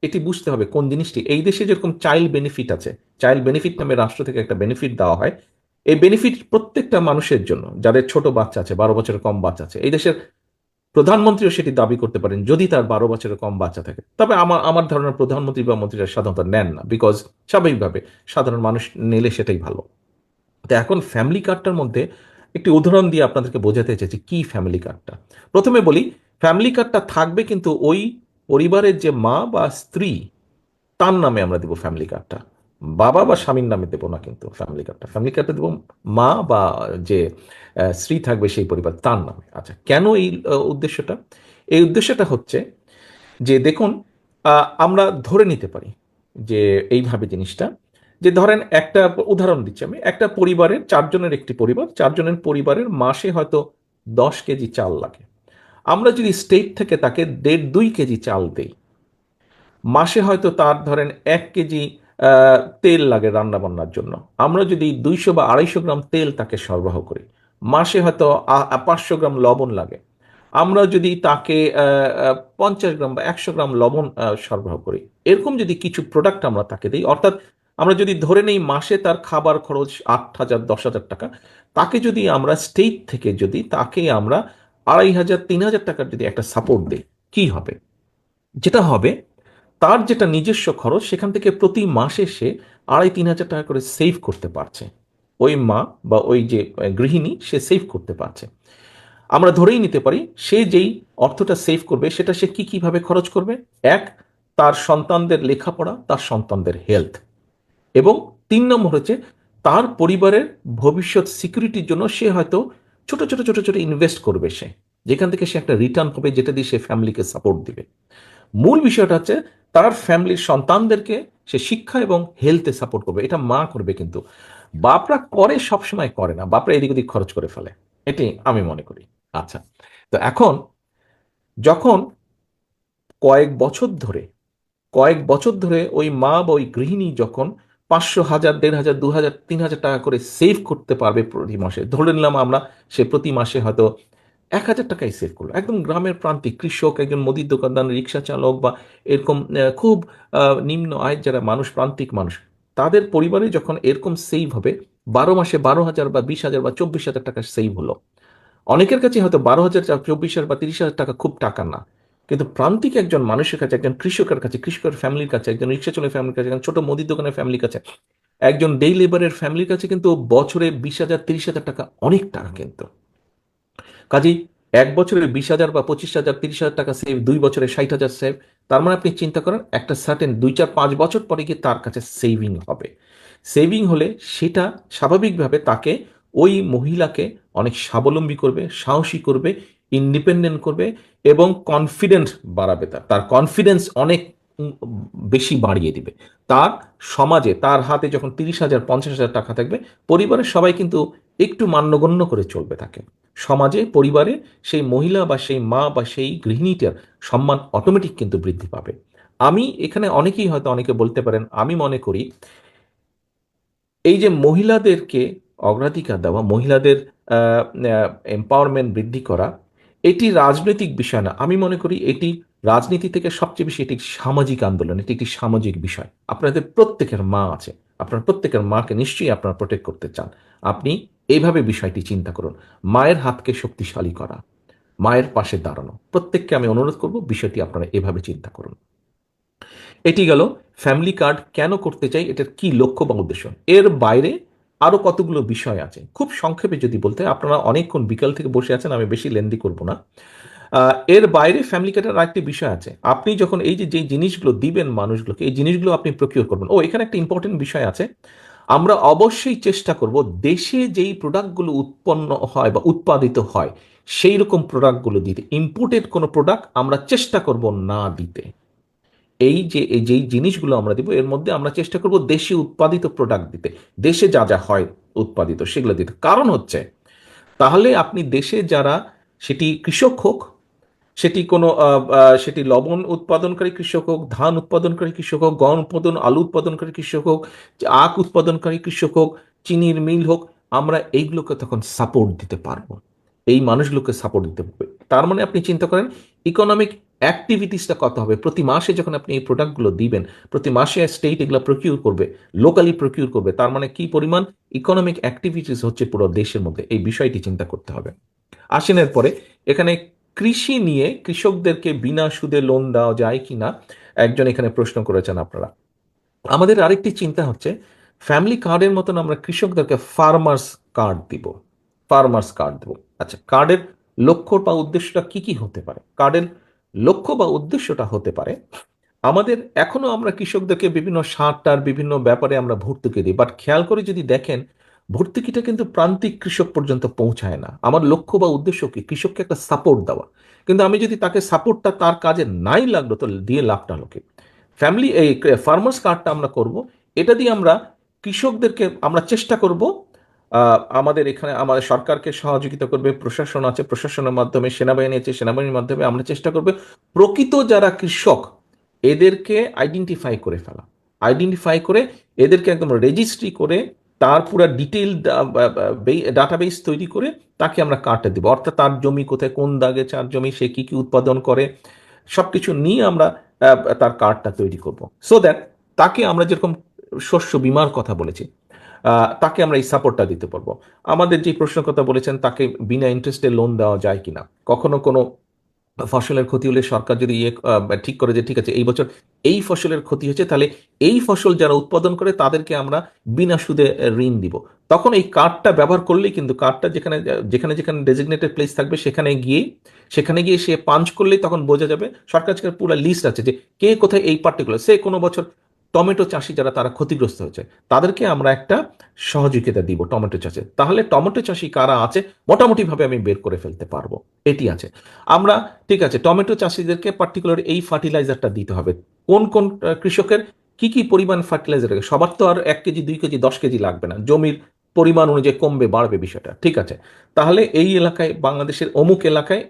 এটি বুঝতে হবে কোন জিনিসটি। এই দেশে যেরকম চাইল্ড বেনিফিট আছে, চাইল্ড বেনিফিট নামে রাষ্ট্র থেকে একটা বেনিফিট দেওয়া হয়, এই বেনিফিট প্রত্যেকটা মানুষের জন্য, যাদের ছোট বাচ্চা আছে, 12 বছরের কম বাচ্চা আছে। এই দেশের প্রধানমন্ত্রীও সেটি দাবি করতে পারেন যদি তার 12 বছরের কম বাচ্চা থাকে। তবে আমার আমার ধারণা প্রধানমন্ত্রী বা মন্ত্রীরা সাধারণত নেন না, বিকজ স্বাভাবিকভাবে সাধারণ মানুষ নিলে সেটাই ভালো। তো এখন ফ্যামিলি কার্ডটার মধ্যে একটি উদাহরণ দিয়ে আপনাদেরকে বোঝাতে চাইছি কি ফ্যামিলি কার্ডটা। প্রথমে বলি, ফ্যামিলি কার্ডটা থাকবে কিন্তু ওই পরিবারের যে মা বা স্ত্রী, তার নামে আমরা দেবো ফ্যামিলি কার্ডটা। বাবা বা স্বামীর নামে দেবো না কিন্তু ফ্যামিলি কার্ডটা দেবো মা বা যে স্ত্রী থাকবে সেই পরিবার, তার নামে। আচ্ছা, কেন এই উদ্দেশ্যটা? এই উদ্দেশ্যটা হচ্ছে যে দেখুন, আমরা ধরে নিতে পারি যে এইভাবে জিনিসটা, যে ধরেন একটা উদাহরণ দিচ্ছি আমি, একটা পরিবারের চারজনের, একটি পরিবার, চারজনের পরিবারের মাসে হয়তো 10 কেজি চাল লাগে। আমরা যদি স্টেট থেকে তাকে 1.5-2 কেজি চাল দেই, মাসে হয়তো তার ধরেন 1 কেজি তেল লাগে রান্না বান্নার জন্য। আমরা যদি 200 বা 250 গ্রাম তেল তাকে সরবরাহ করি, মাসে হয়তো 500 গ্রাম লবণ লাগে। আমরা যদি তাকে 50 গ্রাম বা 100 গ্রাম লবণ সরবরাহ করি, এরকম যদি কিছু প্রোডাক্ট আমরা তাকে দিই, অর্থাৎ আমরা যদি ধরে নেই মাসে তার খাবার খরচ 8,000-10,000 টাকা, তাকে যদি আমরা স্টেট থেকে যদি তাকে আমরা 2,500-3,000 টাকার যদি একটা সাপোর্ট দিই, কি হবে? যেটা হবে, তার যেটা নিজস্ব খরচ, সেখান থেকে প্রতি মাসে সে 2,500-3,000 টাকা করে সেভ করতে পারছে। ওই মা বা ওই যে গৃহিণী, সে সেভ করতে পারছে। আমরা ধরেই নিতে পারি সে যেই অর্থটা সেভ করবে সেটা সে কি কিভাবে খরচ করবে। এক, তার সন্তানদের লেখাপড়া, তার সন্তানদের হেলথ, এবং 3 নম্বর হচ্ছে তার পরিবারের ভবিষ্যৎ সিকিউরিটির জন্য সে হয়তো ছোট ছোট ছোট ছোট ইনভেস্ট করবে সে, যেখান থেকে সে একটা রিটার্ন পাবে, যেটা দিয়ে সে ফ্যামিলিকে সাপোর্ট দিবে। মূল বিষয়টা হচ্ছে তার ফ্যামিলির সন্তানদেরকে সে শিক্ষা এবং হেলথে সাপোর্ট করবে। এটা মা করবে, কিন্তু বাপরা করে, সবসময় করে না, বাপরা এদিক ওদিক খরচ করে ফেলে। এটি আমি মনে করি। আচ্ছা, তো এখন যখন কয়েক বছর ধরে ওই মা বা ওই গৃহিণী যখন 500, 1,000, 1,500, 2,000, 3,000 টাকা করে সেভ করতে পারবে প্রতি মাসে, ধরে নিলাম আমরা সে প্রতি মাসে হয়তো 1,000 টাকাই সেভ করলো, একদম গ্রামের প্রান্তিক কৃষক, একজন মুদির দোকানদার, রিক্সা চালক, বা এরকম খুব নিম্ন আয়ের যারা মানুষ, প্রান্তিক মানুষ, তাদের পরিবারে যখন এরকম সেভ হবে, 12 মাসে 12,000 বা 20,000 বা 24,000 টাকা সেভ হলো। অনেকের কাছে হয়তো 12,000, 24,000 বা 30,000 টাকা খুব টাকা না, কিন্তু প্রান্তিক একজন মানুষের কাছে, একজন কৃষকের কাছে, কৃষকের ফ্যামিলির কাছে, একজন রিক্সা চালকের ফ্যামিলির কাছে, একজন ছোট মুদির দোকানের ফ্যামিলির কাছে, একজন ডে লেবারের ফ্যামিলির কাছে কিন্তু বছরে 20,000, 30,000 টাকা অনেক টাকা কিন্তু। কাজেই 1 বছরে 20,000 বা 25,000, 30,000 টাকা সেভ, 2 বছরে 60,000 সেভ। তার মানে আপনি চিন্তা করেন একটা সার্টেন 2, 4, 5 বছর পরে গিয়ে তার কাছে সেভিং হবে। সেভিং হলে সেটা স্বাভাবিকভাবে তাকে, ওই মহিলাকে অনেক স্বাবলম্বী করবে, সাহসী করবে, ইন্ডিপেন্ডেন্ট করবে, এবং কনফিডেন্ট বাড়াবে। তার কনফিডেন্স অনেক বেশি বাড়িয়ে দিবে। তার সমাজে তার হাতে যখন 30,000, 50,000 টাকা থাকবে, পরিবারের সবাই কিন্তু একটু মান্যগণ্য করে চলবে তাকে। সমাজে, পরিবারে সেই মহিলা বা সেই মা বা সেই গৃহিণীটার সম্মান অটোমেটিক কিন্তু বৃদ্ধি পাবে। আমি এখানে, অনেকেই হয়তো অনেকে বলতে পারেন, আমি মনে করি এই যে মহিলাদেরকে অগ্রাধিকার দেওয়া, মহিলাদের এম্পাওয়ারমেন্ট বৃদ্ধি করা, এটি রাজনৈতিক বিষয় না। আমি মনে করি এটি রাজনীতি থেকে সবচেয়ে বেশি এটি সামাজিক আন্দোলন, এটি একটি সামাজিক বিষয়। আপনাদের প্রত্যেকের মা আছে, আপনার প্রত্যেকের মাকে নিশ্চয়ই আপনারা প্রোটেক্ট করতে চান। আপনি এইভাবে বিষয়টি চিন্তা করুন, মায়ের হাতকে শক্তিশালী করা, মায়ের পাশে দাঁড়ানো। প্রত্যেককে আমি অনুরোধ করব বিষয়টি আপনারা এভাবে চিন্তা করুন। এটি গেল ফ্যামিলি কার্ড কেন করতে চাই, এটার কি লক্ষ্য বা উদ্দেশ্য। এর বাইরে আরো কতগুলো বিষয় আছে, খুব সংক্ষেপে যদি বলতে, আপনারা অনেকক্ষণ বিকাল থেকে বসে আছেন, আমি বেশি লেন্দি করব না। এর বাইরে ফ্যামিলি কার্ডের আরেকটি বিষয় আছে। আপনি যখন এই যে যে জিনিসগুলো দিবেন মানুষগুলোকে, এই জিনিসগুলো আপনি প্রকিউর করবেন। এখানে একটা ইম্পর্টেন্ট বিষয় আছে। আমরা অবশ্যই চেষ্টা করব দেশে যেই প্রোডাক্টগুলো উৎপন্ন হয় বা উৎপাদিত হয় সেই রকম প্রোডাক্টগুলো দিতে। ইম্পোর্টেড কোনো প্রোডাক্ট আমরা চেষ্টা করব না দিতে। এই যেই জিনিসগুলো আমরা দিব, এর মধ্যে আমরা চেষ্টা করব দেশে উৎপাদিত প্রোডাক্ট দিতে, দেশে যা যা হয় উৎপাদিত সেগুলো দিতে। কারণ হচ্ছে, তাহলে আপনি দেশে যারা, সেটি কৃষক হোক, সেটি কোনো সেটি লবণ উৎপাদনকারী কৃষক হোক, ধান উৎপাদনকারী কৃষক হোক, গম উৎপাদন, আলু উৎপাদনকারী কৃষক হোক, আখ উৎপাদনকারী কৃষক হোক, চিনির মিল হোক, আমরা এইগুলোকে তখন সাপোর্ট দিতে পারবো। এই মানুষগুলোকে সাপোর্ট দিতে হবে। তার মানে আপনি চিন্তা করেন ইকোনমিক অ্যাক্টিভিটিসটা কত হবে প্রতি মাসে, যখন আপনি এই প্রোডাক্টগুলো দিবেন প্রতি মাসে স্টেট এগুলো প্রকিউর করবে, লোকালি প্রকিউর করবে, তার মানে কি পরিমাণ ইকোনমিক অ্যাক্টিভিটিস হচ্ছে পুরো দেশের মধ্যে, এই বিষয়টি চিন্তা করতে হবে। আসেন এরপরে এখানে কৃষি নিয়ে কৃষকদেরকে বিনা সুদে লোন দেওয়া যায় কিনা একজন এখানে প্রশ্ন করেছেন আপনারা। আমাদের আরেকটি চিন্তা হচ্ছে ফ্যামিলি কার্ডের মতন আমরা কৃষকদেরকে ফার্মার্স কার্ড দিব, ফার্মার্স কার্ড দেবো। আচ্ছা, কার্ডের লক্ষ্য বা উদ্দেশ্যটা কি কি হতে পারে? কার্ডের লক্ষ্য বা উদ্দেশ্যটা হতে পারে আমাদের এখনো আমরা কৃষকদেরকে বিভিন্ন সারটার বিভিন্ন ব্যাপারে আমরা ভর্তুকি দিই, বাট খেয়াল করে যদি দেখেন ভর্তুকিটা কিন্তু প্রান্তিক কৃষক পর্যন্ত পৌঁছায় না। আমার লক্ষ্য বা উদ্দেশ্য কি? কৃষককে একটা সাপোর্ট দেওয়া। কিন্তু আমি যদি তাকে সাপোর্টটা তার কাজে নাই লাগলো তো দিয়ে লাভটা লোকে ফ্যামিলি এই ফার্মার্স কার্ডটা আমরা করব। এটা দিয়ে আমরা কৃষকদেরকে আমরা চেষ্টা করব আমাদের এখানে আমাদের সরকারকে সহযোগিতা করবে, প্রশাসন আছে প্রশাসনের মাধ্যমে, সেনাবাহিনী আছে সেনাবাহিনীর মাধ্যমে আমরা চেষ্টা করবে প্রকৃত যারা কৃষক এদেরকে আইডেন্টিফাই করে ফেলা, আইডেন্টিফাই করে এদেরকে একদম রেজিস্ট্রি করে তার পুরো ডিটেইল ডাটাবেস তৈরি করে তাকে আমরা কার্ডটা দিব, অর্থাৎ তার জমি কোথায়, কোন দাগে চার জমি, সে কি কি উৎপাদন করে, সবকিছু নিয়ে আমরা তার কার্ডটা তৈরি করব, সো দ্যাট তাকে আমরা যেরকম শস্য বীমার কথা বলেছি তাকে আমরা এই সাপোর্টটা দিতে পারবো। আমাদের যে প্রশ্ন কথা বলেছেন তাকে বিনা ইন্টারেস্টে লোন দেওয়া যায় কিনা, কখনো কোনো ফসলের ক্ষতি হলে সরকার যদি ঠিক করে যে ঠিক আছে এই বছর এই ফসলের ক্ষতি হয়েছে, তাহলে এই ফসল যারা উৎপাদন করে তাদেরকে আমরা বিনা সুদে ঋণ দিব, তখন এই কার্ডটা ব্যবহার করলেই কিন্তু কার্ডটা যেখানে যেখানে যেখানে ডেজিগনেটেড প্লেস থাকবে সেখানে গিয়ে সে পাঞ্চ করলেই তখন বোঝা যাবে। সরকার কাছে পুরো লিস্ট আছে যে কে কোথায় এই পার্টিকুলার, সে কোনো বছর টমেটো চাষি যারা তারা ক্ষতিগ্রস্ত হয়েছে তাদেরকে আমরা একটা সহযোগিতা দিব টমেটো চাষে, তাহলে টমেটো চাষি কারা আছে মোটামুটিভাবে আমি বের করে ফেলতে পারবো। এটি আছে। আমরা ঠিক আছে টমেটো চাষিদেরকে পার্টিকুলার এই ফার্টিলাইজারটা দিতে হবে, কোন কোন কৃষকের কি কি পরিমাণ ফার্টিলাইজার লাগে, সবার তো আর 1 কেজি 2 কেজি 10 কেজি লাগবে না, জমির পরিমাণ অনুযায়ী কমবে বাড়বে বিষয়টা, ঠিক আছে। তাহলে এই এলাকায় বাংলাদেশের অমুক এলাকায়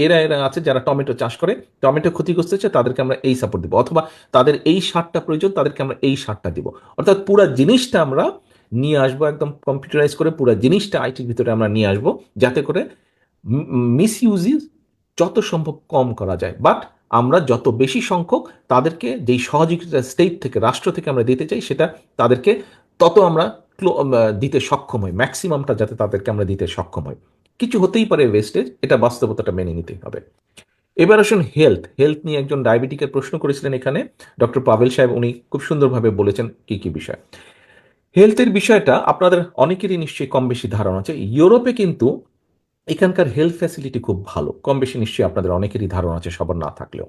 এরা এরা আছে যারা টমেটো চাষ করে, টমেটো ক্ষতিগ্রস্ত হচ্ছে তাদেরকে আমরা এই সাপোর্ট দিব, অথবা তাদের এই সারটা প্রয়োজন তাদেরকে আমরা এই সারটা দিব, অর্থাৎ পুরো জিনিসটা আমরা নিয়ে আসবো একদম কম্পিউটারাইজ করে, পুরো জিনিসটা আইটির ভিতরে আমরা নিয়ে আসবো যাতে করে মিস ইউজেস যত সম্ভব কম করা যায়, বাট আমরা যত বেশি সংখ্যক তাদেরকে যেই সহযোগিতা স্টেট থেকে রাষ্ট্র থেকে আমরা দিতে চাই সেটা তাদেরকে তত আমরা দিতে সক্ষম হই, ম্যাক্সিমামটা যাতে তাদেরকে আমরা দিতে সক্ষম হই। কিছু হতেই পারে ওয়েস্টেজ, এটা বাস্তবতাটা মেনে নিতেই হবে। এবার আসুন হেলথ, হেলথ নিয়ে একজন ডায়াবেটিকের প্রশ্ন করেছিলেন এখানে ডক্টর পাভেল সাহেব, উনি খুব সুন্দরভাবে বলেছেন কি কি বিষয়। হেলথের বিষয়টা আপনাদের অনেকেরই নিশ্চয়ই কম বেশি ধারণা আছে, ইউরোপে কিন্তু এখানকার হেলথ ফ্যাসিলিটি খুব ভালো, কম বেশি নিশ্চয়ই আপনাদের অনেকেরই ধারণা আছে, সবার না থাকলেও।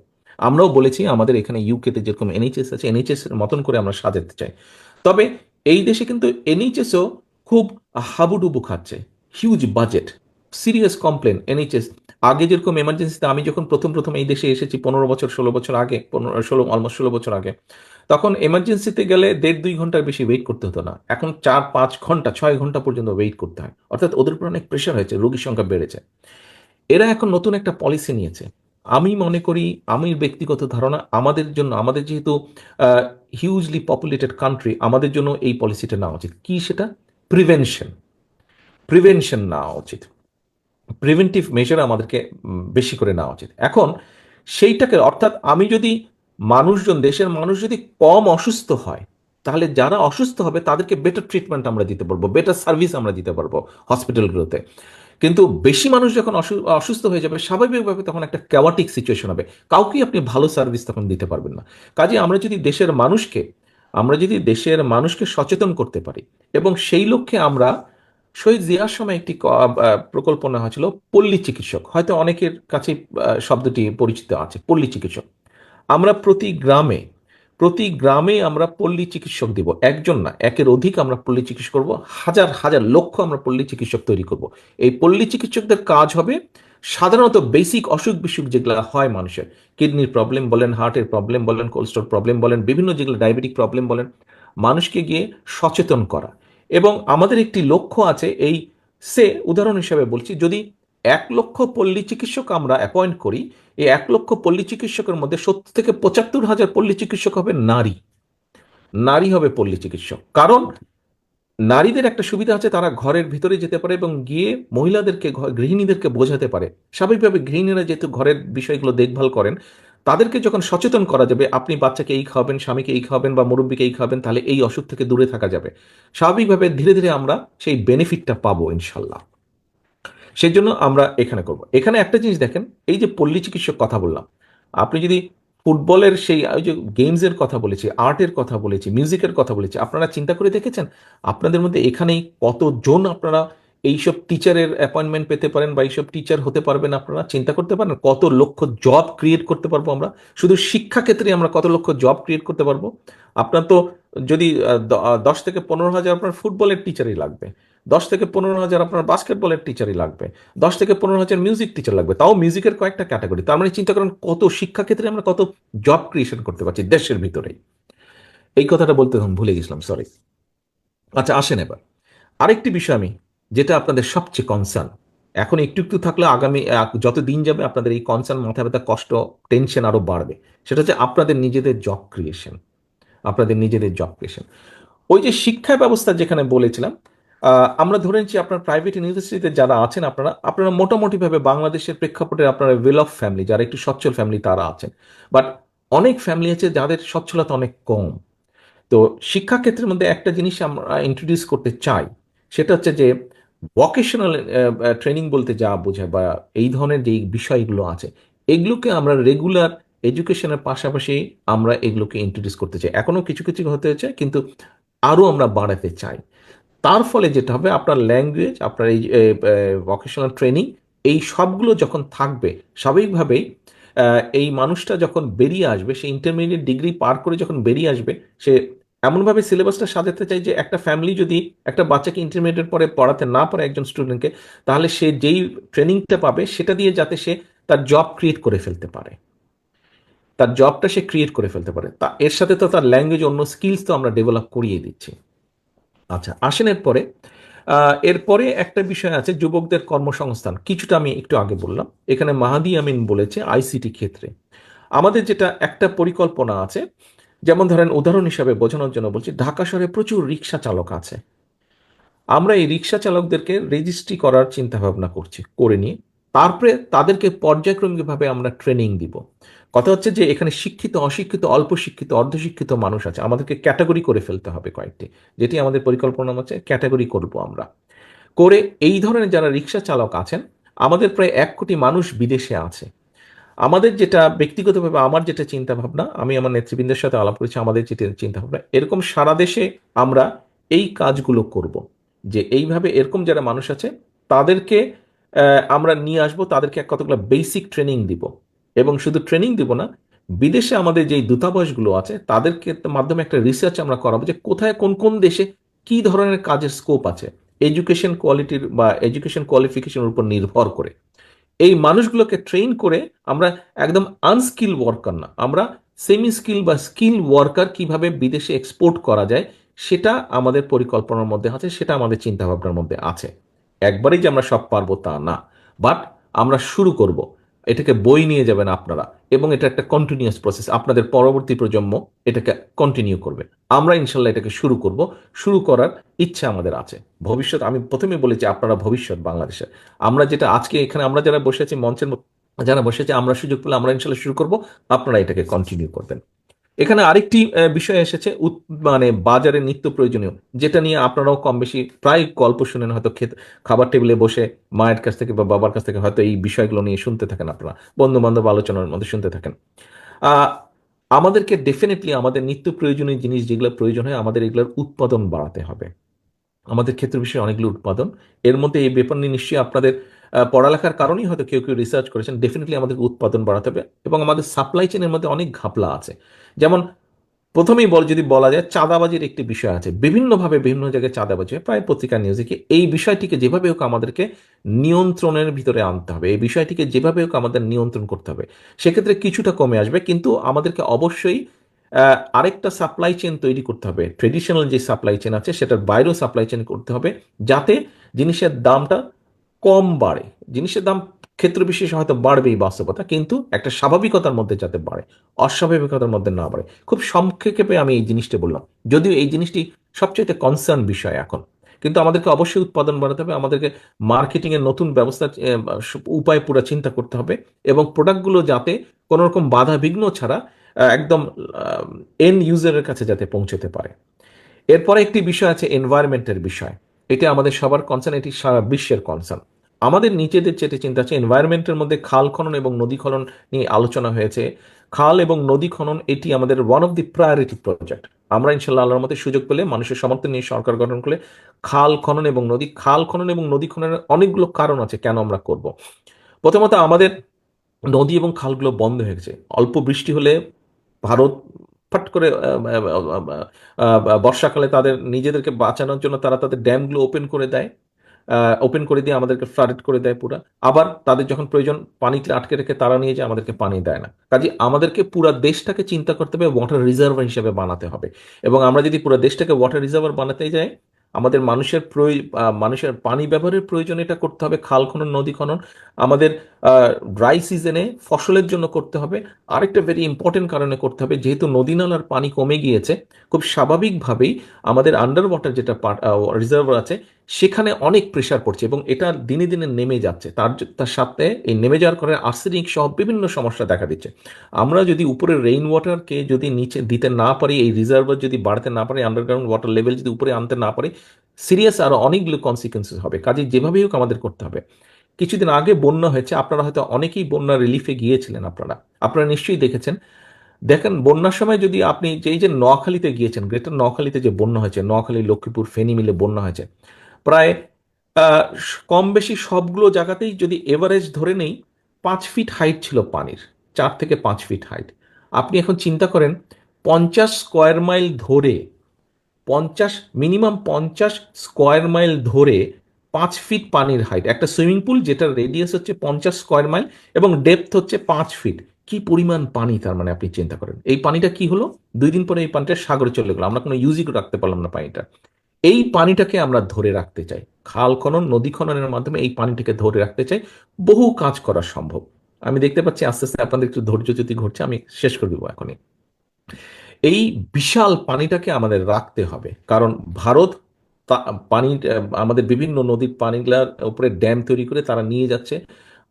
আমরাও বলেছি আমাদের এখানে ইউকেতে যেরকম এনএইচএস আছে এনএইচএস এর মতন করে আমরা সাজাতে চাই, তবে এই দেশে কিন্তু এনএইচএসও খুব হাবুডুবু খাচ্ছে, huge budget, serious complain NHS. আগে যেরকম এমার্জেন্সিতে আমি যখন প্রথম প্রথম এই দেশে এসেছি 15 বছর 16 বছর আগে, 16 আগে, তখন এমার্জেন্সিতে গেলে 1.5-2 ঘন্টার বেশি ওয়েট করতে হতো না, এখন 4-5 ঘন্টা 6 ঘন্টা পর্যন্ত ওয়েট করতে হয়, অর্থাৎ ওদের উপর অনেক প্রেশার হয়েছে, রোগীর সংখ্যা বেড়েছে। এরা এখন নতুন একটা পলিসি নিয়েছে, আমি মনে করি আমি ব্যক্তিগত ধারণা আমাদের জন্য, আমাদের যেহেতু হিউজলি পপুলেটেড কান্ট্রি, আমাদের জন্য এই পলিসিটা নেওয়া উচিত। কি সেটা? প্রিভেনশন, প্রিভেনশন নেওয়া উচিত, প্রিভেন্টিভ মেজার আমাদেরকে বেশি করে নেওয়া উচিত। এখন সেইটাকে অর্থাৎ আমি যদি দেশের মানুষ যদি কম অসুস্থ হয়, তাহলে যারা অসুস্থ হবে তাদেরকে বেটার ট্রিটমেন্ট আমরা দিতে পারবো, বেটার সার্ভিস আমরা দিতে পারবো হসপিটালগুলোতে। কিন্তু বেশি মানুষ যখন অসুস্থ হয়ে যাবে স্বাভাবিকভাবে তখন একটা ক্যাওয়াটিক সিচুয়েশন হবে, কাউকেই আপনি ভালো সার্ভিস তখন দিতে পারবেন না। কাজে আমরা যদি দেশের মানুষকে সচেতন করতে পারি, এবং সেই লক্ষ্যে আমরা শহীদ জিয়ার সময় একটি প্রকল্প নেওয়া হয়েছিল পল্লী চিকিৎসক, হয়তো অনেকের কাছে শব্দটি পরিচিত আছে, পল্লী চিকিৎসক। আমরা প্রতি গ্রামে আমরা পল্লী চিকিৎসক দিব, একজন না একের অধিক আমরা পল্লী চিকিৎসক করব, হাজার হাজার লক্ষ আমরা পল্লী চিকিৎসক তৈরি করব। এই পল্লী চিকিৎসকদের কাজ হবে সাধারণত বেসিক অসুখ বিসুখ যেগুলো হয় মানুষের, কিডনির প্রবলেম বলেন, হার্টের প্রবলেম বলেন, কোলেস্ট্রল প্রবলেম বলেন, বিভিন্ন যেগুলো ডায়াবেটিক প্রবলেম বলেন, মানুষকে গিয়ে সচেতন করা। এবং আমাদের একটি লক্ষ্য আছে, উদাহরণ হিসেবে বলছি, যদি 1 লক্ষ পল্লী চিকিৎসক আমরা অ্যাপয়েন্ট করি, এই 1 লক্ষ পল্লী চিকিৎসকের মধ্যে 70 থেকে 75 হাজার পল্লী চিকিৎসক হবে নারী, নারী হবে পল্লী চিকিৎসক। কারণ নারীদের একটা সুবিধা আছে, তারা ঘরের ভিতরে যেতে পারে এবং গিয়ে মহিলাদেরকে গৃহিণীদেরকে বোঝাতে পারে। স্বাভাবিকভাবে গৃহিণীরা যেহেতু ঘরের বিষয়গুলো দেখভাল করেন, তাদেরকে যখন সচেতন করা যাবে, আপনি বাচ্চাকে এই খাওয়াবেন, স্বামীকে এই খাওয়াবেন বা মুরব্বীকে এই খাওয়াবেন, তাহলে এই অসুখ থেকে দূরে থাকা যাবে। স্বাভাবিকভাবে ধীরে ধীরে আমরা সেই বেনিফিটটা পাবো ইনশাল্লাহ। সেই জন্য আমরা এখানে করব। এখানে একটা জিনিস দেখেন, এই যে পল্লী চিকিৎসক কথা বললাম, আপনি যদি ফুটবলের সেই ওই যে গেমসের কথা বলেছি, আর্টের কথা বলেছি, মিউজিকের কথা বলেছি, আপনারা চিন্তা করে দেখেছেন আপনাদের মধ্যে এখানেই কতজন আপনারা এইসব টিচারের অ্যাপয়েন্টমেন্ট পেতে পারেন বা এইসব টিচার হতে পারবেন? আপনারা চিন্তা করতে পারেন কত লক্ষ জব ক্রিয়েট করতে পারবো আমরা। শুধু শিক্ষা ক্ষেত্রে আমরা কত লক্ষ জব ক্রিয়েট করতে পারবো। আপনার তো যদি 10 থেকে 15 হাজার আপনার ফুটবলের টিচারই লাগবে, 10 থেকে 15 হাজার আপনার বাস্কেটবলের টিচারই লাগবে, 10 থেকে 15 হাজার মিউজিক টিচার লাগবে, তাও মিউজিকের কয়েকটা ক্যাটাগরি। তার মানে চিন্তা করেন কত শিক্ষাক্ষেত্রে আমরা কত জব ক্রিয়েশন করতে পারছি দেশের ভিতরেই। এই কথাটা বলতে ভুলে গেছিলাম, সরি। আচ্ছা, আসেন এবার আরেকটি বিষয় আমি, যেটা আপনাদের সবচেয়ে কনসার্ন, এখন একটু একটু থাকলে আগামী যত দিন যাবে আপনাদের এই কনসার্ন, মাথা ব্যথা, কষ্ট, টেনশন আরো বাড়বে। সেটা হচ্ছে আপনাদের নিজেদের জব ক্রিয়েশন। আপনাদের নিজেদের জব ক্রিয়েশন, ওই যে শিক্ষা ব্যবস্থা যেখানে বলেছিলাম, আমরা ধরে নিচ্ছি আপনার প্রাইভেট ইউনিভার্সিটিতে যারা আছেন, আপনারা আপনারা মোটামুটিভাবে বাংলাদেশের প্রেক্ষাপটে আপনারা ওয়েল অফ ফ্যামিলি, যারা একটু সচ্ছল ফ্যামিলি তারা আছেন। বাট অনেক ফ্যামিলি আছে যাদের সচ্ছলতা অনেক কম। তো শিক্ষাক্ষেত্রের মধ্যে একটা জিনিস আমরা ইন্ট্রোডিউস করতে চাই, সেটা হচ্ছে যে ভোকেশনাল ট্রেনিং বলতে যা বোঝায় বা এই ধরনের যে বিষয়গুলো আছে, এগুলোকে আমরা রেগুলার এডুকেশনের পাশাপাশি আমরা এগুলোকে ইন্ট্রোডিউস করতে চাই। এখনো কিছু কিছু হতে হচ্ছে, কিন্তু আরও আমরা বাড়াতে চাই। তার ফলে যেটা হবে, আপনার ল্যাঙ্গুয়েজ, আপনার এই ভোকেশনাল ট্রেনিং, এই সবগুলো যখন থাকবে, স্বাভাবিকভাবেই এই মানুষটা যখন বেরিয়ে আসবে, সে ইন্টারমিডিয়েট ডিগ্রি পার করে যখন বেরিয়ে আসবে, সে এমনভাবে সিলেবাসটা সাজাতে চাই যে একটা ফ্যামিলি যদি একটা বাচ্চাকে ইন্টারমিডিয়েট পরে পড়াতে না পারে একজন স্টুডেন্টকে, তাহলে সে যেই ট্রেনিংটা পাবে সেটা দিয়ে যাতে সে তার জব ক্রিয়েট করে ফেলতে পারে, তার জবটা সে ক্রিয়েট করে ফেলতে পারে। তা এর সাথে তো তার ল্যাঙ্গুয়েজ, অন্য স্কিলস তো আমরা ডেভেলপ করিয়ে দিচ্ছি। আচ্ছা, আসেন এরপরে। এরপরে একটা বিষয় আছে যুবকদের কর্মসংস্থান, কিছুটা আমি একটু আগে বললাম। এখানে মাহাদি আমিন বলেছে আইসিটি ক্ষেত্রে আমাদের যেটা একটা পরিকল্পনা আছে। যেমন ধরেন উদাহরণ হিসাবে বোঝানোর জন্য বলছি, ঢাকা শহরে প্রচুর রিক্সা চালক আছে। আমরা এই রিক্সা চালকদেরকে রেজিস্ট্রি করার চিন্তা ভাবনা করছি, করে নিয়ে তারপরে তাদেরকে পর্যায়ক্রমিকভাবে আমরা ট্রেনিং দিব। কথা হচ্ছে যে এখানে শিক্ষিত, অশিক্ষিত, অল্প শিক্ষিত, অর্ধশিক্ষিত মানুষ আছে, আমাদেরকে ক্যাটাগরি করে ফেলতে হবে কয়েকটি, যেটি আমাদের পরিকল্পনা হচ্ছে ক্যাটাগরি করব আমরা। করে এই ধরনের যারা রিক্সা চালক আছেন, আমাদের প্রায় 1 কোটি মানুষ বিদেশে আছে। আমাদের যেটা ব্যক্তিগতভাবে আমার যেটা চিন্তা ভাবনা, আমি আমার নেতৃবৃন্দের সাথে আলাপ করেছি, আমাদের যেটা চিন্তা ভাবনা, এরকম সারা দেশে আমরা এই কাজগুলো করব। যে এইভাবে এরকম যারা মানুষ আছে তাদেরকে আমরা নিয়ে আসবো, তাদেরকে কতগুলো বেসিক ট্রেনিং দিব। এবং শুধু ট্রেনিং দিব না, বিদেশে আমাদের যেই দূতাবাসগুলো আছে তাদেরকে মাধ্যমে একটা রিসার্চ আমরা করাবো যে কোথায় কোন কোন দেশে কি ধরনের কাজের স্কোপ আছে, এডুকেশন কোয়ালিটির বা এডুকেশন কোয়ালিফিকেশনের উপর নির্ভর করে। এই মানুষগুলোকে ট্রেন করে আমরা একদম আনস্কিল ওয়ার্কার না, আমরা সেমি স্কিল বা স্কিল ওয়ার্কার কিভাবে বিদেশে এক্সপোর্ট করা যায়, সেটা আমাদের পরিকল্পনার মধ্যে আছে, সেটা আমাদের চিন্তাভাবনার মধ্যে আছে। একবারেই যে আমরা সব পারবো তা না, বাট আমরা শুরু করব। এটাকে বই নিয়ে যাবেন আপনারা, এবং এটা একটা কন্টিনিউয়াস প্রসেস, আপনাদের পরবর্তী প্রজন্ম এটাকে কন্টিনিউ করবে। আমরা ইনশাল্লাহ এটাকে শুরু করব, শুরু করার ইচ্ছা আমাদের আছে। ভবিষ্যৎ, আমি প্রথমে বলেছি আপনারা ভবিষ্যৎ বাংলাদেশের। আমরা যেটা আজকে এখানে আমরা যারা বসে আছি মঞ্চের যারা বসে আছে, আমরা সুযোগ পেলে আমরা ইনশাল্লাহ শুরু করব, আপনারা এটাকে কন্টিনিউ করবেন। এখানে আরেকটি বিষয় এসেছে, মানে বাজারে নিত্য প্রয়োজনীয়, যেটা নিয়ে আপনারাও কম বেশি প্রায় গল্প শুনেন, হয়তো খাবার টেবিলে বসে মায়ের কাছ থেকে বা বাবার কাছ থেকে হয়তো এই বিষয়গুলো নিয়ে শুনতে থাকেন, আপনারা বন্ধু বান্ধব আলোচনার মধ্যে শুনতে থাকেন। আহ, আমাদেরকে ডেফিনেটলি আমাদের নিত্য প্রয়োজনীয় জিনিস যেগুলো প্রয়োজন হয়, আমাদের এগুলোর উৎপাদন বাড়াতে হবে। আমাদের ক্ষেত্র বিষয়ে অনেকগুলো উৎপাদন, এর মধ্যে এই ব্যাপার নিয়ে নিশ্চয়ই আপনাদের পড়ালেখার কারণেই হয়তো কেউ কেউ রিসার্চ করেছেন। ডেফিনেটলি আমাদের উৎপাদন বাড়াতে হবে, এবং আমাদের সাপ্লাই চেনের মধ্যে অনেক ঘাপলা আছে। যেমন প্রথমেই যদি বলা যায়, চাঁদাবাজির একটি বিষয় আছে, বিভিন্নভাবে বিভিন্ন জায়গায় চাঁদাবাজি হয়, প্রায় পত্রিকা নিউজে কি, এই বিষয়টিকে যেভাবে হোক আমাদেরকে নিয়ন্ত্রণের ভিতরে আনতে হবে, এই বিষয়টিকে যেভাবে হোক আমাদের নিয়ন্ত্রণ করতে হবে। সেক্ষেত্রে কিছুটা কমে আসবে, কিন্তু আমাদেরকে অবশ্যই আরেকটা সাপ্লাই চেন তৈরি করতে হবে। ট্রেডিশনাল যে সাপ্লাই চেন আছে সেটার বাইরেও সাপ্লাই চেন করতে হবে, যাতে জিনিসের দামটা কম বাড়ে। জিনিসের দাম ক্ষেত্র বিশেষে হয়তো বাড়বেই বাস্তবতা, কিন্তু একটা স্বাভাবিকতার মধ্যে যাতে বাড়ে, অস্বাভাবিকতার মধ্যে না বাড়ে। খুব সংক্ষেপে আমি এই জিনিসটা বললাম, যদিও এই জিনিসটি সবচেয়ে কনসার্ন বিষয় এখন। কিন্তু আমাদেরকে অবশ্যই উৎপাদন বাড়াতে হবে, আমাদেরকে মার্কেটিংয়ের নতুন ব্যবস্থা উপায় পুরো চিন্তা করতে হবে, এবং প্রোডাক্টগুলো যাতে কোনো রকম বাধা বিঘ্ন ছাড়া একদম এন্ড ইউজারের কাছে যাতে পৌঁছতে পারে। এরপরে একটি বিষয় আছে এনভায়রনমেন্টের বিষয়। এটা আমাদের সবার কনসার্ন, এটি সারা বিশ্বের কনসার্ন। আমাদের নিজেদের যেটা চিন্তা আছে এনভায়রনমেন্টের মধ্যে খাল খনন এবং নদী খনন নিয়ে আলোচনা হয়েছে। খাল এবং নদী খনন এটি আমাদের one of the priority project. আমরা ইনশাল্লাহ আল্লাহর মধ্যে সুযোগ পেলে, মানুষের সমর্থন নিয়ে সরকার গঠন করলে খাল খনন এবং নদী খননের অনেকগুলো কারণ আছে কেন আমরা করব। প্রথমত আমাদের নদী এবং খালগুলো বন্ধ হয়ে গেছে। অল্প বৃষ্টি হলে ভারত ফট করে বর্ষাকালে তাদের নিজেদেরকে বাঁচানোর জন্য তারা তাদের ড্যামগুলো ওপেন করে দিয়ে আমাদেরকে ফ্লাডেড করে দেয় পুরা। আবার তাদের যখন প্রয়োজন পানিতে আটকে রেখে তারা নিয়ে যায়, আমাদেরকে পানি দেয় না। কাজে আমাদেরকে পুরো দেশটাকে চিন্তা করতে হবে, ওয়াটার রিজার্ভার হিসেবে বানাতে হবে। এবং আমরা যদি পুরো দেশটাকে ওয়াটার রিজার্ভার বানাতে যাই, আমাদের মানুষের পানি ব্যবহারের প্রয়োজন এটা করতে হবে, খাল খনন নদী খনন আমাদের ড্রাই সিজনে ফসলের জন্য করতে হবে। আরেকটা ভেরি ইম্পর্টেন্ট কারণে করতে হবে, যেহেতু নদী নালার পানি কমে গিয়েছে, খুব স্বাভাবিকভাবেই আমাদের আন্ডার ওয়াটার যেটা রিজার্ভার আছে সেখানে অনেক প্রেশার পড়ছে, এবং এটা দিনে দিনে নেমে যাচ্ছে। তার সাথে এই নেমে যাওয়ার কারণে আর্সেনিক সহ বিভিন্ন সমস্যা দেখা দিচ্ছে। আমরা যদি উপরের রেইন ওয়াটারকে যদি নিচে দিতে না পারি, এই রিজার্ভার যদি বাড়াতে না পারি, আন্ডারগ্রাউন্ড ওয়াটার লেভেল যদি উপরে আনতে না পারি, সিরিয়াস আরো অনেকগুলো কনসিকুয়েন্সেস হবে। কাজে যেভাবেই হোক আমাদের করতে হবে। কিছুদিন আগে বন্যা হয়েছে, আপনারা হয়তো অনেকেই বন্যা রিলিফে গিয়েছিলেন। আপনারা আপনারা নিশ্চয়ই দেখেছেন। দেখেন, বন্যার সময় যদি আপনি যে নোয়াখালীতে গিয়েছেন, গ্রেটার নোয়াখালীতে যে বন্যা হয়েছে, নোয়াখালী লক্ষ্মীপুর ফেনী মিলে বন্যা হয়েছে, প্রায় কম বেশি সবগুলো জায়গাতেই যদি এভারেজ ধরে নেই, 5 ফিট হাইট ছিল পানির, 4 থেকে 5 ফিট হাইট। আপনি এখন চিন্তা করেন, 50 স্কোয়ার মাইল ধরে, 50 স্কোয়ার মাইল ধরে 5 ফিট পানির হাইট, একটা সুইমিং পুল যেটার রেডিয়াস হচ্ছে 50 স্কোয়ার মাইল এবং ডেপথ হচ্ছে 5 ফিট। কি পরিমাণ পানি! তার মানে আপনি চিন্তা করেন, এই পানিটা কি হলো, 2 দিন পরে এই পানিটা সাগরে চলে গেলো, আমরা কোনো ইউজই রাখতে পারলাম না পানিটা। এই পানিটাকে আমরা ধরে রাখতে চাই, খাল খনন নদী খননের মাধ্যমে এই পানিটাকে ধরে রাখতে চাই। বহু কাজ করা সম্ভব। আমি দেখতে পাচ্ছি আস্তে আস্তে আপনাদের একটু ধৈর্যচ্যুতি ঘটছে, আমি শেষ করে দেবো এখনই। এই বিশাল পানিটাকে আমাদের রাখতে হবে, কারণ ভারত পানি, আমাদের বিভিন্ন নদীর পানিগুলার উপরে ড্যাম তৈরি করে তারা নিয়ে যাচ্ছে,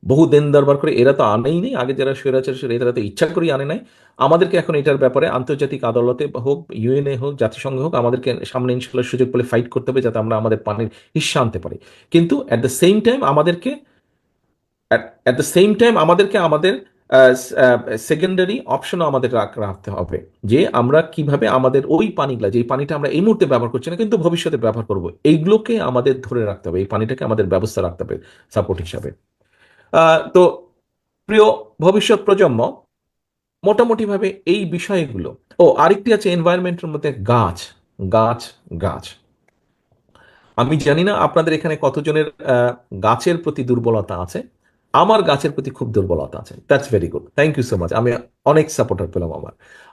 বহু দেন দরবার করে। এরা তো আনেই নেই, আগে যারা স্বৈরাচার ছিল এরা তো ইচ্ছা করেই আনে নাই। আমাদেরকে এখন এটার ব্যাপারে আন্তর্জাতিক আদালতে হোক, ইউএনএ হোক, জাতিসংঘ হোক, আমাদেরকে সামনে ইনশাল্লাহ সুযোগ পেলে ফাইট করতে হবে, যাতে আমরা আমাদের পানির হিস্সা আনতে পারি। কিন্তু অ্যাট দ্য সেম টাইম আমাদেরকে আমাদের সেকেন্ডারি অপশনও আমাদের রাখতে হবে, যে আমরা কিভাবে আমাদের ওই পানিগুলা, যে পানিটা আমরা এই মুহূর্তে ব্যবহার করছি না কিন্তু ভবিষ্যতে ব্যবহার করব, এইগুলোকে আমাদের ধরে রাখতে হবে, এই পানিটাকে আমাদের ব্যবস্থা রাখতে হবে সাপোর্ট হিসাবে। তো প্রিয় ভবিষ্যৎ প্রজন্ম, মোটামুটিভাবে এই বিষয়গুলো। আরেকটি আছে এনভায়রনমেন্টের মধ্যে গাছ, গাছ, গাছ। আমি জানি না আপনাদের এখানে কতজনের গাছের প্রতি দুর্বলতা আছে। আমার গাছের প্রতি খুব দুর্বলতা আছে। That's very good, thank you so much. আমি অনেক সাপোর্টার পেলাম।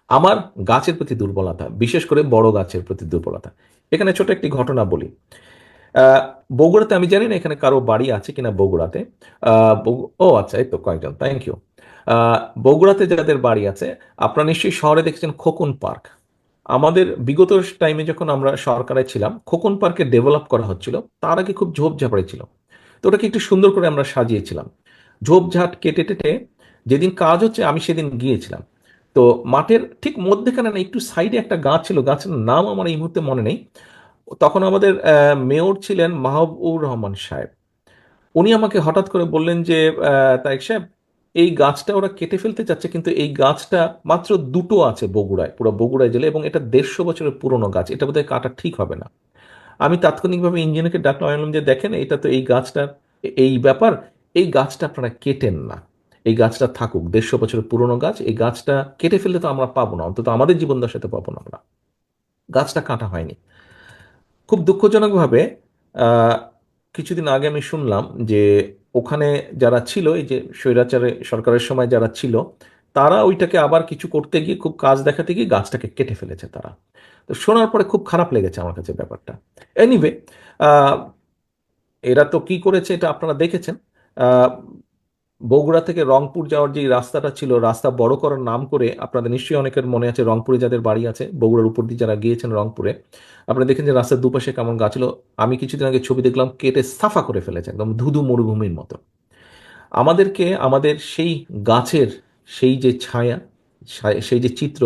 আমার গাছের প্রতি দুর্বলতা, বিশেষ করে বড় গাছের প্রতি দুর্বলতা। এখানে ছোট একটি ঘটনা বলি। আহ, বগুড়াতে, আমি জানি না এখানে কারো বাড়ি আছে কিনা বগুড়াতে। আচ্ছা, এই তো কয়েকজন, থ্যাংক ইউ। বগুড়াতে যাদের বাড়ি আছে, আপনারা নিশ্চয়ই শহরে দেখেছেন খোকন পার্ক। আমাদের বিগত টাইমে যখন আমরা সরকারে ছিলাম, খোকন পার্কে ডেভেলপ করা হচ্ছিল, তার আগে খুব ঝোপঝাপড়ে ছিল। তো ওটাকে একটু সুন্দর করে আমরা সাজিয়েছিলাম, ঝোপঝাট কেটে টেটে। যেদিন কাজ হচ্ছে আমি সেদিন গিয়েছিলাম। তো মাঠের ঠিক মধ্যেখানে না, একটু সাইডে একটা গাছ ছিল, গাছের নাম আমার এই মুহূর্তে মনে নেই। তখন আমাদের মেয়র ছিলেন মাহবুবুর রহমান সাহেব। উনি আমাকে হঠাৎ করে বললেন যে, তারেক সাহেব, এই গাছটা ওরা কেটে ফেলতে চাচ্ছে, কিন্তু এই গাছটা মাত্র দুটো আছে বগুড়ায়, পুরো বগুড়ায় জেলে, এবং এটা 150 বছরের পুরনো গাছ, এটা বোধহয় কাটা ঠিক হবে না। আমি তাৎক্ষণিকভাবে ইঞ্জিনিয়ারকে ডাকলাম, আমি বললাম যে দেখেন, এটা তো এই গাছটা, এই ব্যাপার, এই গাছটা আপনারা কেটেন না, এই গাছটা থাকুক, 150 বছরের পুরনো গাছ, এই গাছটা কেটে ফেললে তো আমরা পাবো না, অন্তত আমাদের জীবন দশাতে পাবো না আমরা। গাছটা কাটা হয়নি। খুব দুঃখজনকভাবে আহ, কিছুদিন আগে আমি শুনলাম যে ওখানে যারা ছিল, এই যে স্বৈরাচারে সরকারের সময় যারা ছিল, তারা ওইটাকে আবার কিছু করতে গিয়ে, খুব কাজ দেখাতে গিয়ে গাছটাকে কেটে ফেলেছে তারা। তো শোনার পরে খুব খারাপ লেগেছে আমার কাছে ব্যাপারটা। এনিওয়ে, এরা তো কি করেছে এটা আপনারা দেখেছেন। আহ, বগুড়া থেকে রংপুর যাওয়ার যে রাস্তাটা ছিল, রাস্তা বড় করার নাম করে, আপনাদের নিশ্চয়ই অনেকের মনে আছে, রংপুরে যাদের বাড়ি আছে, বগুড়ার উপর দিয়ে যারা গিয়েছেন রংপুরে, আপনারা দেখেন যে রাস্তার দুপাশে কেমন গাছ ছিল। আমি কিছুদিন আগে ছবি দেখলাম, কেটে সাফা করে ফেলেছে, একদম ধুধু মরুভূমির মতো। আমাদেরকে আমাদের সেই গাছের সেই যে ছায়া, সেই যে চিত্র,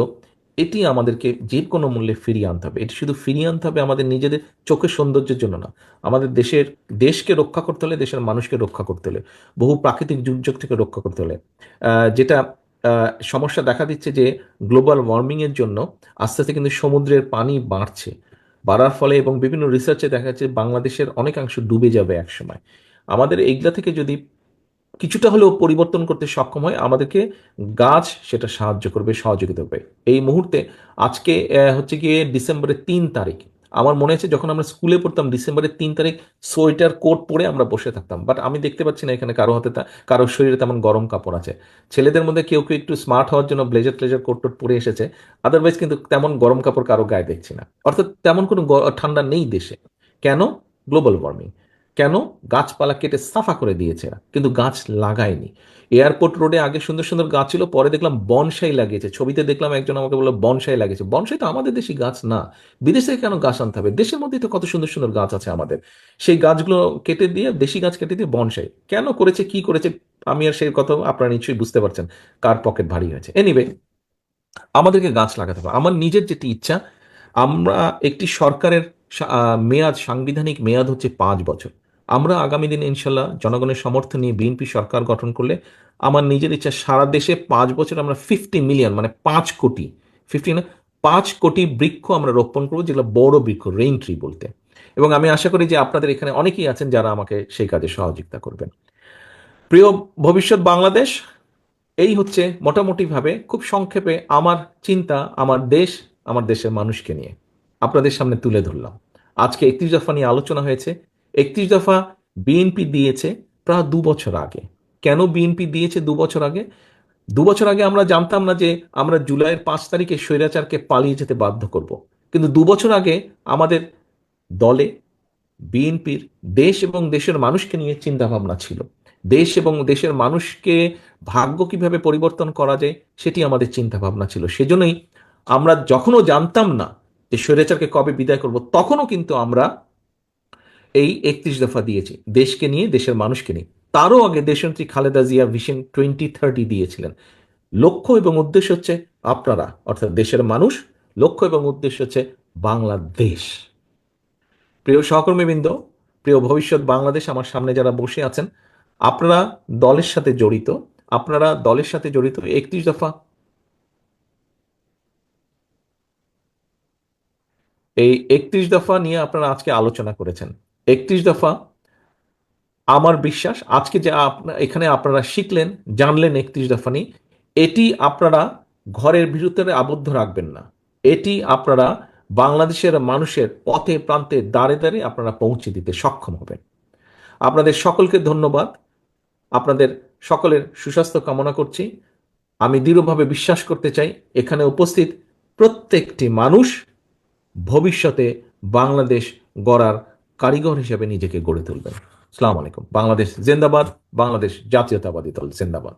এটি আমাদেরকে যে কোনো মূল্যে ফিরিয়ে আনতে হবে। এটি শুধু ফিরিয়ে আনতে হবে আমাদের নিজেদের চোখের সৌন্দর্যের জন্য না, আমাদের দেশকে রক্ষা করতে হলে, দেশের মানুষকে রক্ষা করতে হলে, বহু প্রাকৃতিক দুর্যোগ থেকে রক্ষা করতে হলে। যেটা সমস্যা দেখা দিচ্ছে যে গ্লোবাল ওয়ার্মিংয়ের জন্য আস্তে আস্তে কিন্তু সমুদ্রের পানি বাড়ার ফলে, এবং বিভিন্ন রিসার্চে দেখা যাচ্ছে বাংলাদেশের অনেকাংশ ডুবে যাবে একসময়। আমাদের এইগুলা থেকে যদি কিছুটা হলেও পরিবর্তন করতে সক্ষম হয়, আমাদেরকে গাছ সেটা সাহায্য করবে, সহযোগিতা করবে। এই মুহূর্তে আজকে হচ্ছে গিয়ে ডিসেম্বরের 3 তারিখ। আমার মনে আছে যখন আমরা স্কুলে পড়তাম, ডিসেম্বরের 3 তারিখ সোয়েটার কোট পরে আমরা বসে থাকতাম, বাট আমি দেখতে পাচ্ছি না এখানে কারো হাতে কারো শরীরে তেমন গরম কাপড় আছে। ছেলেদের মধ্যে কেউ কেউ একটু স্মার্ট হওয়ার জন্য ব্লেজার ট্লেজার কোট টোট পরে এসেছে, আদারওয়াইজ কিন্তু তেমন গরম কাপড় কারো গায়ে দেখছি না। অর্থাৎ তেমন কোনো ঠান্ডা নেই দেশে। কেন? Global warming. কেন? গাছপালা কেটে সাফা করে দিয়েছে এরা, কিন্তু গাছ লাগায়নি। এয়ারপোর্ট রোডে আগে সুন্দর সুন্দর গাছ ছিল, পরে দেখলাম বনসাই লাগিয়েছে। ছবিতে দেখলাম একজন আমাকে বললো বনসাই লাগিয়েছে। বনসাই তো আমাদের দেশি গাছ না, বিদেশ থেকে কেন গাছ আনতে হবে? দেশের মধ্যেই তো কত সুন্দর সুন্দর গাছ আছে আমাদের। সেই গাছগুলো কেটে দিয়ে, দেশি গাছ কেটে দিয়ে বনসাই কেন করেছে, কি করেছে? আমি আর সেই কথা আপনারা নিশ্চয়ই বুঝতে পারছেন কার পকেট ভারী হয়েছে। এনিওয়ে, আমাদেরকে গাছ লাগাতে হবে। আমার নিজের যেটি ইচ্ছা, আমরা একটি সরকারের মেয়াদ, সাংবিধানিক মেয়াদ হচ্ছে 5 বছর। আমরা আগামী দিনে ইনশাল্লাহ জনগণের সমর্থন নিয়ে বিএনপি সরকার গঠন করলে, আমার নিজের ইচ্ছা সারা দেশে 5 বছর আমরা 50 মিলিয়ন, মানে 5 কোটি, 50 না, 5 কোটি বৃক্ষ আমরা রোপণ করবো, যেগুলো বড় বৃক্ষ, রেইন ট্রি বলতে। এবং আমি আশা করি যে আপনাদের এখানে অনেকেই আছেন যারা আমাকে সেই কাজে সহযোগিতা করবেন। প্রিয় ভবিষ্যৎ বাংলাদেশ, এই হচ্ছে মোটামুটিভাবে খুব সংক্ষেপে আমার চিন্তা, আমার দেশ, আমার দেশের মানুষকে নিয়ে আপনাদের সামনে তুলে ধরলাম। আজকে 31 দফা নিয়ে আলোচনা হয়েছে। 31 দফা বিএনপি দিয়েছে প্রায় 2 বছর আগে। কেন বিএনপি দিয়েছে 2 বছর আগে? 2 বছর আগে আমরা জানতাম না যে আমরা জুলাইয়ের 5 তারিখে স্বৈরাচারকে পালিয়ে যেতে বাধ্য করব। কিন্তু 2 বছর আগে আমাদের দলে, বিএনপির, দেশ এবং দেশের মানুষকে নিয়ে চিন্তা ভাবনা ছিল। দেশ এবং দেশের মানুষকে ভাগ্য কিভাবে পরিবর্তন করা যায় সেটি আমাদের চিন্তা ভাবনা ছিল। সেজন্যই আমরা যখনও জানতাম না যে স্বৈরাচারকে কবে বিদায় করব, তখনও কিন্তু আমরা এই 31 দফা দিয়েছি, দেশকে নিয়ে, দেশের মানুষকে নিয়ে। তারও আগে দেশনেত্রী খালেদা জিয়া ভিশন 2030 দিয়েছিলেন। লক্ষ্য এবং উদ্দেশ্য হচ্ছে আপনারা, অর্থাৎ দেশের মানুষ। লক্ষ্য এবং উদ্দেশ্য হচ্ছে বাংলাদেশ। প্রিয় সহকর্মীবৃন্দ, প্রিয় ভবিষ্যৎ বাংলাদেশ, আমার সামনে যারা বসে আছেন, আপনারা দলের সাথে জড়িত, আপনারা দলের সাথে জড়িত। 31 দফা, এই 31 দফা নিয়ে আপনারা আজকে আলোচনা করেছেন। 31 দফা, আমার বিশ্বাস আজকে যে এখানে আপনারা শিখলেন, জানলেন 31 দফা নিয়ে, এটি আপনারা ঘরের ভিতরে আবদ্ধ রাখবেন না। এটি আপনারা বাংলাদেশের মানুষের পথে প্রান্তে দাঁড়ে দাঁড়িয়ে আপনারা পৌঁছে দিতে সক্ষম হবেন। আপনাদের সকলকে ধন্যবাদ। আপনাদের সকলের সুস্বাস্থ্য কামনা করছি। আমি দৃঢ়ভাবে বিশ্বাস করতে চাই, এখানে উপস্থিত প্রত্যেকটি মানুষ ভবিষ্যতে বাংলাদেশ গড়ার কারিগর হিসেবে নিজেকে গড়ে তুলবেন। আসসালামু আলাইকুম। বাংলাদেশ জিন্দাবাদ। বাংলাদেশ জাতীয়তাবাদী দল জিন্দাবাদ।